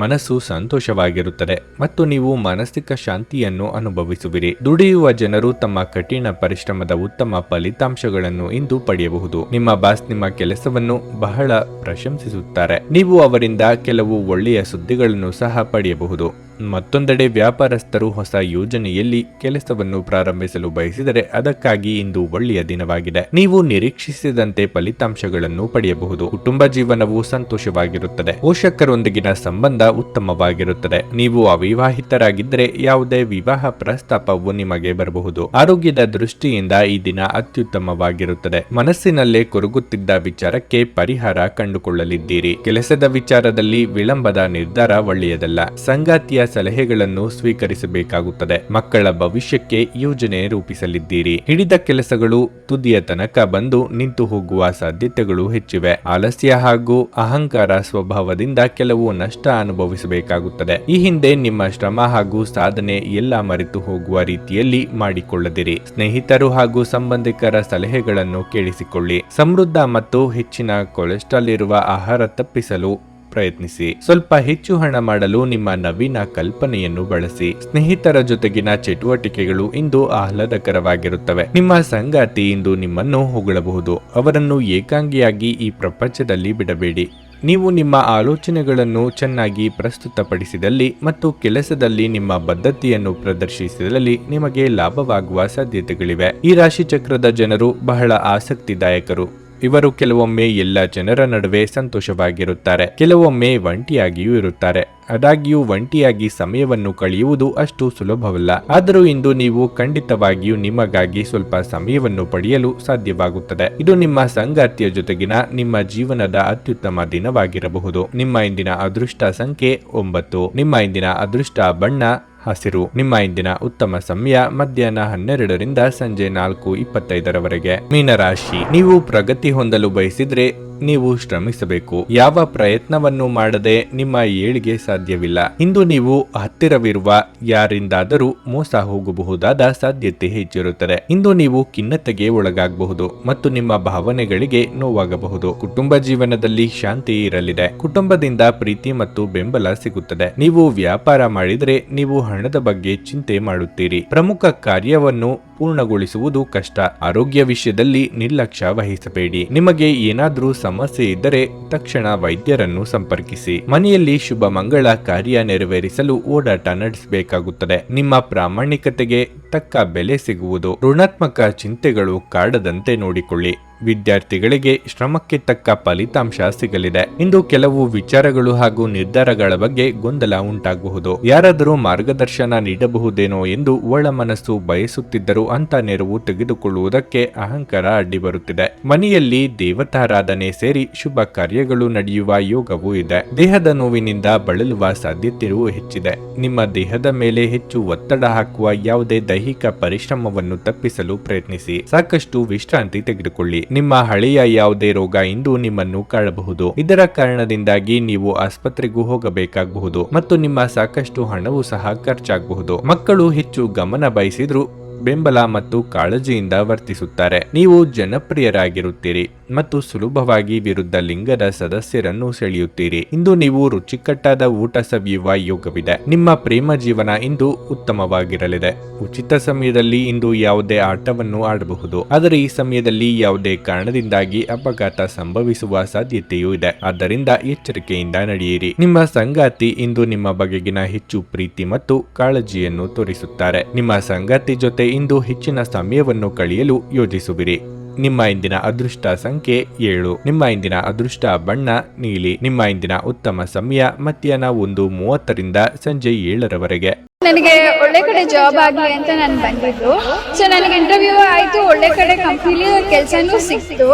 ಮನಸ್ಸು ಸಂತೋಷವಾಗಿರುತ್ತದೆ ಮತ್ತು ನೀವು ಮಾನಸಿಕ ಶಾಂತಿಯನ್ನು ಅನುಭವಿಸುವಿರಿ. ದುಡಿಯುವ ಜನರು ತಮ್ಮ ಕಠಿಣ ಪರಿಶ್ರಮದ ಉತ್ತಮ ಫಲಿತಾಂಶಗಳನ್ನು ಇಂದು ಪಡೆಯಬಹುದು. ನಿಮ್ಮ ಬಾಸ್ ನಿಮ್ಮ ಕೆಲಸವನ್ನು ಬಹಳ ಪ್ರಶಂಸಿಸುತ್ತಾರೆ. ನೀವು ಅವರಿಂದ ಕೆಲವು ಒಳ್ಳೆಯ ಸುದ್ದಿಗಳನ್ನು ಸಹ ಪಡೆಯಬಹುದು. ಮತ್ತೊಂದೆಡೆ ವ್ಯಾಪಾರಸ್ಥರು ಹೊಸ ಯೋಜನೆಯಲ್ಲಿ ಕೆಲಸವನ್ನು ಪ್ರಾರಂಭಿಸಲು ಬಯಸಿದರೆ ಅದಕ್ಕಾಗಿ ಇಂದು ಒಳ್ಳೆಯ ದಿನವಾಗಿದೆ. ನೀವು ನಿರೀಕ್ಷಿಸಿದಂತೆ ಫಲಿತಾಂಶಗಳನ್ನು ಪಡೆಯಬಹುದು. ಕುಟುಂಬ ಜೀವನವು ಸಂತೋಷವಾಗಿರುತ್ತದೆ. ಪೋಷಕರೊಂದಿಗಿನ ಸಂಬಂಧ ಉತ್ತಮವಾಗಿರುತ್ತದೆ. ನೀವು ಅವಿವಾಹಿತರಾಗಿದ್ದರೆ ಯಾವುದೇ ವಿವಾಹ ಪ್ರಸ್ತಾಪವು ನಿಮಗೆ ಬರಬಹುದು. ಆರೋಗ್ಯದ ದೃಷ್ಟಿಯಿಂದ ಈ ದಿನ ಅತ್ಯುತ್ತಮವಾಗಿರುತ್ತದೆ. ಮನಸ್ಸಿನಲ್ಲೇ ಕೊರಗುತ್ತಿದ್ದ ವಿಚಾರಕ್ಕೆ ಪರಿಹಾರ ಕಂಡುಕೊಳ್ಳಲಿದ್ದೀರಿ. ಕೆಲಸದ ವಿಚಾರದಲ್ಲಿ ವಿಳಂಬದ ನಿರ್ಧಾರ ಒಳ್ಳೆಯದಲ್ಲ. ಸಂಗಾತಿಯ ಸಲಹೆಗಳನ್ನು ಸ್ವೀಕರಿಸಬೇಕಾಗುತ್ತದೆ. ಮಕ್ಕಳ ಭವಿಷ್ಯಕ್ಕೆ ಯೋಜನೆ ರೂಪಿಸಲಿದ್ದೀರಿ. ಹಿಡಿದ ಕೆಲಸಗಳು ತುದಿಯ ತನಕ ಬಂದು ನಿಂತು ಹೋಗುವ ಸಾಧ್ಯತೆಗಳು ಹೆಚ್ಚಿವೆ. ಆಲಸ್ಯ ಹಾಗೂ ಅಹಂಕಾರ ಸ್ವಭಾವದಿಂದ ಕೆಲವು ನಷ್ಟ ಅನುಭವಿಸಬೇಕಾಗುತ್ತದೆ. ಈ ಹಿಂದೆ ನಿಮ್ಮ ಶ್ರಮ ಹಾಗೂ ಸಾಧನೆ ಎಲ್ಲ ಮರೆತು ಹೋಗುವ ರೀತಿಯಲ್ಲಿ ಮಾಡಿಕೊಳ್ಳದಿರಿ. ಸ್ನೇಹಿತರು ಹಾಗೂ ಸಂಬಂಧಿಕರ ಸಲಹೆಗಳನ್ನು ಕೇಳಿಸಿಕೊಳ್ಳಿ. ಸಮೃದ್ಧ ಮತ್ತು ಹೆಚ್ಚಿನ ಕೊಲೆಸ್ಟ್ರಾಲ್ ಇರುವ ಆಹಾರ ತಪ್ಪಿಸಲು ಪ್ರಯತ್ನಿಸಿ. ಸ್ವಲ್ಪ ಹೆಚ್ಚು ಹಣ ಮಾಡಲು ನಿಮ್ಮ ನವೀನ ಕಲ್ಪನೆಯನ್ನು ಬಳಸಿ. ಸ್ನೇಹಿತರ ಜೊತೆಗಿನ ಚಟುವಟಿಕೆಗಳು ಇಂದು ಆಹ್ಲಾದಕರವಾಗಿರುತ್ತವೆ. ನಿಮ್ಮ ಸಂಗಾತಿ ಇಂದು ನಿಮ್ಮನ್ನು ಹೊಗಳಬಹುದು. ಅವರನ್ನು ಏಕಾಂಗಿಯಾಗಿ ಈ ಪ್ರಪಂಚದಲ್ಲಿ ಬಿಡಬೇಡಿ. ನೀವು ನಿಮ್ಮ ಆಲೋಚನೆಗಳನ್ನು ಚೆನ್ನಾಗಿ ಪ್ರಸ್ತುತಪಡಿಸಿದಲ್ಲಿ ಮತ್ತು ಕೆಲಸದಲ್ಲಿ ನಿಮ್ಮ ಬದ್ಧತೆಯನ್ನು ಪ್ರದರ್ಶಿಸಿದಲ್ಲಿ ನಿಮಗೆ ಲಾಭವಾಗುವ ಸಾಧ್ಯತೆಗಳಿವೆ. ಈ ರಾಶಿ ಚಕ್ರದ ಜನರು ಬಹಳ ಆಸಕ್ತಿದಾಯಕರು. ಇವರು ಕೆಲವೊಮ್ಮೆ ಎಲ್ಲ ಜನರ ನಡುವೆ ಸಂತೋಷವಾಗಿರುತ್ತಾರೆ, ಕೆಲವೊಮ್ಮೆ ಒಂಟಿಯಾಗಿಯೂ ಇರುತ್ತಾರೆ. ಆದಾಗ್ಯೂ ಒಂಟಿಯಾಗಿ ಸಮಯವನ್ನು ಕಳೆಯುವುದು ಅಷ್ಟು ಸುಲಭವಲ್ಲ. ಆದರೂ ಇಂದು ನೀವು ಖಂಡಿತವಾಗಿಯೂ ನಿಮಗಾಗಿ ಸ್ವಲ್ಪ ಸಮಯವನ್ನು ಪಡೆಯಲು ಸಾಧ್ಯವಾಗುತ್ತದೆ. ಇದು ನಿಮ್ಮ ಸಂಗಾತಿಯ ಜೊತೆಗಿನ ನಿಮ್ಮ ಜೀವನದ ಅತ್ಯುತ್ತಮ ದಿನವಾಗಿರಬಹುದು. ನಿಮ್ಮ ಇಂದಿನ ಅದೃಷ್ಟ ಸಂಖ್ಯೆ 9. ನಿಮ್ಮ ಇಂದಿನ ಅದೃಷ್ಟ ಬಣ್ಣ ಹಸಿರು. ನಿಮ್ಮ ಇಂದಿನ ಉತ್ತಮ ಸಮಯ ಮಧ್ಯಾಹ್ನ 12ರಿಂದ ಸಂಜೆ 4:25 ಮೀನರಾಶಿ, ನೀವು ಪ್ರಗತಿ ಹೊಂದಲು ಬಯಸಿದ್ರೆ ನೀವು ಶ್ರಮಿಸಬೇಕು. ಯಾವ ಪ್ರಯತ್ನವನ್ನು ಮಾಡದೆ ನಿಮ್ಮ ಏಳಿಗೆ ಸಾಧ್ಯವಿಲ್ಲ. ಇಂದು ನೀವು ಹತ್ತಿರವಿರುವ ಯಾರಿಂದಾದರೂ ಮೋಸ ಹೋಗಬಹುದಾದ ಸಾಧ್ಯತೆ ಹೆಚ್ಚಿರುತ್ತದೆ. ಇಂದು ನೀವು ಖಿನ್ನತೆಗೆ ಒಳಗಾಗಬಹುದು ಮತ್ತು ನಿಮ್ಮ ಭಾವನೆಗಳಿಗೆ ನೋವಾಗಬಹುದು. ಕುಟುಂಬ ಜೀವನದಲ್ಲಿ ಶಾಂತಿ ಇರಲಿದೆ. ಕುಟುಂಬದಿಂದ ಪ್ರೀತಿ ಮತ್ತು ಬೆಂಬಲ ಸಿಗುತ್ತದೆ. ನೀವು ವ್ಯಾಪಾರ ಮಾಡಿದರೆ ನೀವು ಹಣದ ಬಗ್ಗೆ ಚಿಂತೆ ಮಾಡುತ್ತೀರಿ. ಪ್ರಮುಖ ಕಾರ್ಯವನ್ನು ಪೂರ್ಣಗೊಳಿಸುವುದು ಕಷ್ಟ. ಆರೋಗ್ಯ ವಿಷಯದಲ್ಲಿ ನಿರ್ಲಕ್ಷ್ಯ ವಹಿಸಬೇಡಿ. ನಿಮಗೆ ಏನಾದರೂ ಸಮಸ್ಯೆ ಇದ್ದರೆ ತಕ್ಷಣ ವೈದ್ಯರನ್ನು ಸಂಪರ್ಕಿಸಿ. ಮನೆಯಲ್ಲಿ ಶುಭ ಮಂಗಳ ಕಾರ್ಯ ನೆರವೇರಿಸಲು ಓಡಾಟ ನಡೆಸಬೇಕಾಗುತ್ತದೆ. ನಿಮ್ಮ ಪ್ರಾಮಾಣಿಕತೆಗೆ ತಕ್ಕ ಬೆಲೆ ಸಿಗುವುದು. ಋಣಾತ್ಮಕ ಚಿಂತೆಗಳು ಕಾಡದಂತೆ ನೋಡಿಕೊಳ್ಳಿ. ವಿದ್ಯಾರ್ಥಿಗಳಿಗೆ ಶ್ರಮಕ್ಕೆ ತಕ್ಕ ಫಲಿತಾಂಶ ಸಿಗಲಿದೆ. ಇಂದು ಕೆಲವು ವಿಚಾರಗಳು ಹಾಗೂ ನಿರ್ಧಾರಗಳ ಬಗ್ಗೆ ಗೊಂದಲ ಉಂಟಾಗಬಹುದು. ಯಾರಾದರೂ ಮಾರ್ಗದರ್ಶನ ನೀಡಬಹುದೇನೋ ಎಂದು ಒಳ ಮನಸ್ಸು ಬಯಸುತ್ತಿದ್ದರೂ ಅಂತ ನೆರವು ತೆಗೆದುಕೊಳ್ಳುವುದಕ್ಕೆ ಅಹಂಕಾರ ಅಡ್ಡಿ ಬರುತ್ತಿದೆ. ಮನೆಯಲ್ಲಿ ದೇವತಾರಾಧನೆ ಸೇರಿ ಶುಭ ಕಾರ್ಯಗಳು ನಡೆಯುವ ಯೋಗವೂ ಇದೆ. ದೇಹದ ನೋವಿನಿಂದ ಬಳಲುವ ಸಾಧ್ಯತೆಯೂ ಹೆಚ್ಚಿದೆ. ನಿಮ್ಮ ದೇಹದ ಮೇಲೆ ಹೆಚ್ಚು ಒತ್ತಡ ಹಾಕುವ ಯಾವುದೇ ದೈಹಿಕ ಪರಿಶ್ರಮವನ್ನು ತಪ್ಪಿಸಲು ಪ್ರಯತ್ನಿಸಿ. ಸಾಕಷ್ಟು ವಿಶ್ರಾಂತಿ ತೆಗೆದುಕೊಳ್ಳಿ. ನಿಮ್ಮ ಹಳೆಯ ಯಾವುದೇ ರೋಗ ಇಂದು ನಿಮ್ಮನ್ನು ಕಾಡಬಹುದು. ಇದರ ಕಾರಣದಿಂದಾಗಿ ನೀವು ಆಸ್ಪತ್ರೆಗೂ ಹೋಗಬೇಕಾಗಬಹುದು ಮತ್ತು ನಿಮ್ಮ ಸಾಕಷ್ಟು ಹಣವೂ ಸಹ ಖರ್ಚಾಗಬಹುದು. ಮಕ್ಕಳು ಹೆಚ್ಚು ಗಮನ ಬಯಸಿದ್ರು ಬೆಂಬಲ ಮತ್ತು ಕಾಳಜಿಯಿಂದ ವರ್ತಿಸುತ್ತಾರೆ. ನೀವು ಜನಪ್ರಿಯರಾಗಿರುತ್ತೀರಿ ಮತ್ತು ಸುಲಭವಾಗಿ ವಿರುದ್ಧ ಲಿಂಗದ ಸದಸ್ಯರನ್ನು ಸೆಳೆಯುತ್ತೀರಿ. ಇಂದು ನೀವು ರುಚಿಕಟ್ಟಾದ ಊಟ ಸವಿಯುವ ಯೋಗವಿದೆ. ನಿಮ್ಮ ಪ್ರೇಮ ಜೀವನ ಇಂದು ಉತ್ತಮವಾಗಿರಲಿದೆ. ಉಚಿತ ಸಮಯದಲ್ಲಿ ಇಂದು ಯಾವುದೇ ಆಟವನ್ನು ಆಡಬಹುದು. ಆದರೆ ಈ ಸಮಯದಲ್ಲಿ ಯಾವುದೇ ಕಾರಣದಿಂದಾಗಿ ಅಪಘಾತ ಸಂಭವಿಸುವ ಸಾಧ್ಯತೆಯೂ ಇದೆ. ಆದ್ದರಿಂದ ಎಚ್ಚರಿಕೆಯಿಂದ ನಡೆಯಿರಿ. ನಿಮ್ಮ ಸಂಗಾತಿ ಇಂದು ನಿಮ್ಮ ಬಗೆಗಿನ ಹೆಚ್ಚು ಪ್ರೀತಿ ಮತ್ತು ಕಾಳಜಿಯನ್ನು ತೋರಿಸುತ್ತಾರೆ. ನಿಮ್ಮ ಸಂಗಾತಿ ಜೊತೆ ಇಂದು ಹೆಚ್ಚಿನ ಸಮಯವನ್ನು ಕಳೆಯಲು ಯೋಜಿಸುವಿರಿ. ನಿಮ್ಮ ಇಂದಿನ ಅದೃಷ್ಟ ಸಂಖ್ಯೆ 7. ನಿಮ್ಮ ಇಂದಿನ ಅದೃಷ್ಟ ಬಣ್ಣ ನೀಲಿ. ನಿಮ್ಮ ಇಂದಿನ ಉತ್ತಮ ಸಮಯ ಮಧ್ಯಾಹ್ನ 1:30ರಿಂದ ಸಂಜೆ 7:00 ನನಗೆ ಒಳ್ಳೆ ಕಡೆ ಜಾಬ್ ಆಗಲಿ ಅಂತ ನಾನು ಬಂದಿದ್ದು. ಸೊ ನನಗೆ ಇಂಟರ್ವ್ಯೂ ಆಯ್ತು, ಒಳ್ಳೆ ಕಡೆ ಕಂಪ್ನಿಲಿ ಕೆಲಸನೂ ಸಿಕ್ತು.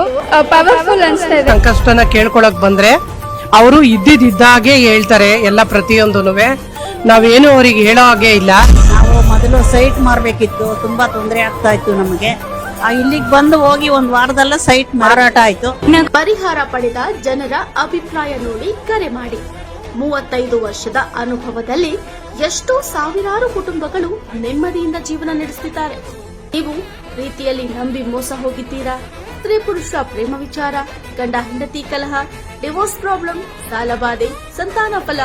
ಪವರ್ಫುಲ್ ಅನ್ಸ್ತಾ ಇದೆ. ಕಷ್ಟನ ಕೇಳ್ಕೊಳಕ್ ಬಂದ್ರೆ ಅವರು ಇದ್ದಿದ್ದಾಗೆ ಹೇಳ್ತಾರೆ ಎಲ್ಲ ಪ್ರತಿಯೊಂದೂನುವೆ. ನಾವೇನು ಅವ್ರಿಗೆ ಹೇಳೋ ಹಾಗೆ ಇಲ್ಲ. ನಾವು ಮೊದಲು ಸೈಟ್ ಮಾರಬೇಕಿತ್ತು, ತುಂಬಾ ತೊಂದರೆ ಆಗ್ತಾ ಇತ್ತು ನಮಗೆ. ಇಲ್ಲಿಗೆ ಬಂದು ಹೋಗಿ ಒಂದು ವಾರದಲ್ಲ ಸೈಟ್ ಮಾರಾಟ ಆಯ್ತು. ಪರಿಹಾರ ಪಡೆದ ಜನರ ಅಭಿಪ್ರಾಯ ನೋಡಿ ಕರೆ ಮಾಡಿ. 35 ವರ್ಷದ ಅನುಭವದಲ್ಲಿ ಎಷ್ಟೋ ಸಾವಿರಾರು ಕುಟುಂಬಗಳು ನೆಮ್ಮದಿಯಿಂದ ಜೀವನ ನಡೆಸುತ್ತಿದ್ದಾರೆ. ನೀವು ಪ್ರೀತಿಯಲ್ಲಿ ನಂಬಿ ಮೋಸ ಹೋಗಿದ್ದೀರಾ? ಸ್ತ್ರೀ ಪುರುಷ ಪ್ರೇಮ ವಿಚಾರ, ಗಂಡ ಹೆಂಡತಿ ಕಲಹ, ಡಿವೋರ್ಸ್ ಪ್ರಾಬ್ಲಮ್, ಸಾಲಬಾಧೆ, ಸಂತಾನ ಫಲ,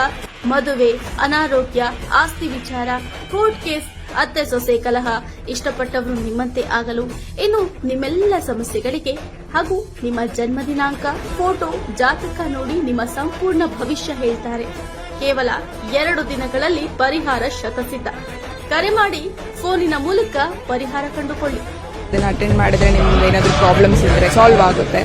ಮದುವೆ, ಅನಾರೋಗ್ಯ, ಆಸ್ತಿ ವಿಚಾರ, ಕೋರ್ಟ್ ಕೇಸ್, ಅತ್ತೆ ಸೊಸೆ ಕಲಹ, ಇಷ್ಟಪಟ್ಟವರು ನಿಮ್ಮಂತೆ ಆಗಲು, ಇನ್ನು ನಿಮ್ಮೆಲ್ಲ ಸಮಸ್ಯೆಗಳಿಗೆ ಹಾಗೂ ನಿಮ್ಮ ಜನ್ಮ ದಿನಾಂಕ, ಫೋಟೋ, ಜಾತಕ ನೋಡಿ ನಿಮ್ಮ ಸಂಪೂರ್ಣ ಭವಿಷ್ಯ ಹೇಳ್ತಾರೆ. ಕೇವಲ 2 ದಿನಗಳಲ್ಲಿ ಪರಿಹಾರ ಶತಸಿದ್ಧ. ಕರೆ ಮಾಡಿ ಫೋನಿನ ಮೂಲಕ ಪರಿಹಾರ ಕಂಡುಕೊಳ್ಳಿ. ಅಟೆಂಡ್ ಮಾಡಿದ್ರೆ ನಿಮ್ಗೆ ಏನಾದರೂ ಪ್ರಾಬ್ಲಮ್ಸ್ ಇದ್ರೆ ಸಾಲ್ವ್ ಆಗುತ್ತೆ.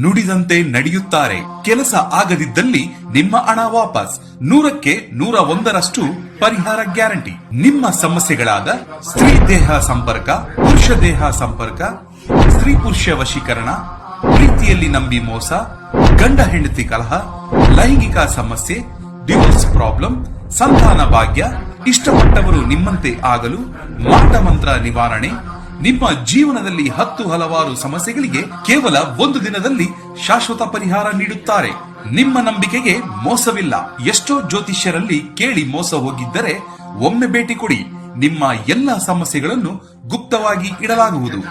ನುಡಿದಂತೆ ನಡೆಯುತ್ತಾರೆ. ಕೆಲಸ ಆಗದಿದ್ದಲ್ಲಿ ನಿಮ್ಮ ಹಣ ವಾಪಸ್. 100ಕ್ಕೆ 101ರಷ್ಟು ಪರಿಹಾರ ಗ್ಯಾರಂಟಿ. ನಿಮ್ಮ ಸಮಸ್ಯೆಗಳಾದ ಸ್ತ್ರೀ ದೇಹ ಸಂಪರ್ಕ, ಪುರುಷ ದೇಹ ಸಂಪರ್ಕ, ಸ್ತ್ರೀ ಪುರುಷ ವಶೀಕರಣ, ಪ್ರೀತಿಯಲ್ಲಿ ನಂಬಿ ಮೋಸ, ಗಂಡ ಹೆಂಡತಿ ಕಲಹ, ಲೈಂಗಿಕ ಸಮಸ್ಯೆ, ಡಿವೋರ್ಸ್ ಪ್ರಾಬ್ಲಮ್, ಸಂತಾನ ಭಾಗ್ಯ, ಇಷ್ಟಪಟ್ಟವರು ನಿಮ್ಮಂತೆ ಆಗಲು, ಮಾಟ ಮಂತ್ರ ನಿವಾರಣೆ, ನಿಮ್ಮ ಜೀವನದಲ್ಲಿ 10 ಹಲವಾರು ಸಮಸ್ಯೆಗಳಿಗೆ ಕೇವಲ 1 ದಿನದಲ್ಲಿ ಶಾಶ್ವತ ಪರಿಹಾರ ನೀಡುತ್ತಾರೆ. ನಿಮ್ಮ ನಂಬಿಕೆಗೆ ಮೋಸವಿಲ್ಲ. ಎಷ್ಟೋ ಜ್ಯೋತಿಷ್ಯರಲ್ಲಿ ಕೇಳಿ ಮೋಸ ಹೋಗಿದ್ದರೆ ಒಮ್ಮೆ ಭೇಟಿ ಕೊಡಿ. ನಿಮ್ಮ ಎಲ್ಲ ಸಮಸ್ಯೆಗಳನ್ನು ಗುಪ್ತವಾಗಿ ಇಡಲಾಗುವುದು.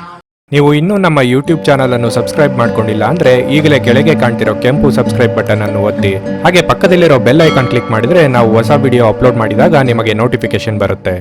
ನೀವು ಇನ್ನೂ ನಮ್ಮ ಯೂಟ್ಯೂಬ್ ಚಾನಲ್ ಅನ್ನು ಸಬ್ಸ್ಕ್ರೈಬ್ ಮಾಡ್ಕೊಂಡಿಲ್ಲ ಅಂದ್ರೆ ಈಗಲೇ ಕೆಳಗೆ ಕಾಣ್ತಿರೋ ಕೆಂಪು ಸಬ್ಸ್ಕ್ರೈಬ್ ಬಟನ್ ಅನ್ನು ಒತ್ತಿ. ಹಾಗೆ ಪಕ್ಕದಲ್ಲಿರೋ ಬೆಲ್ ಐಕಾನ್ ಕ್ಲಿಕ್ ಮಾಡಿದ್ರೆ ನಾವು ಹೊಸ ವಿಡಿಯೋ ಅಪ್ಲೋಡ್ ಮಾಡಿದಾಗ ನಿಮಗೆ ನೋಟಿಫಿಕೇಶನ್ ಬರುತ್ತೆ.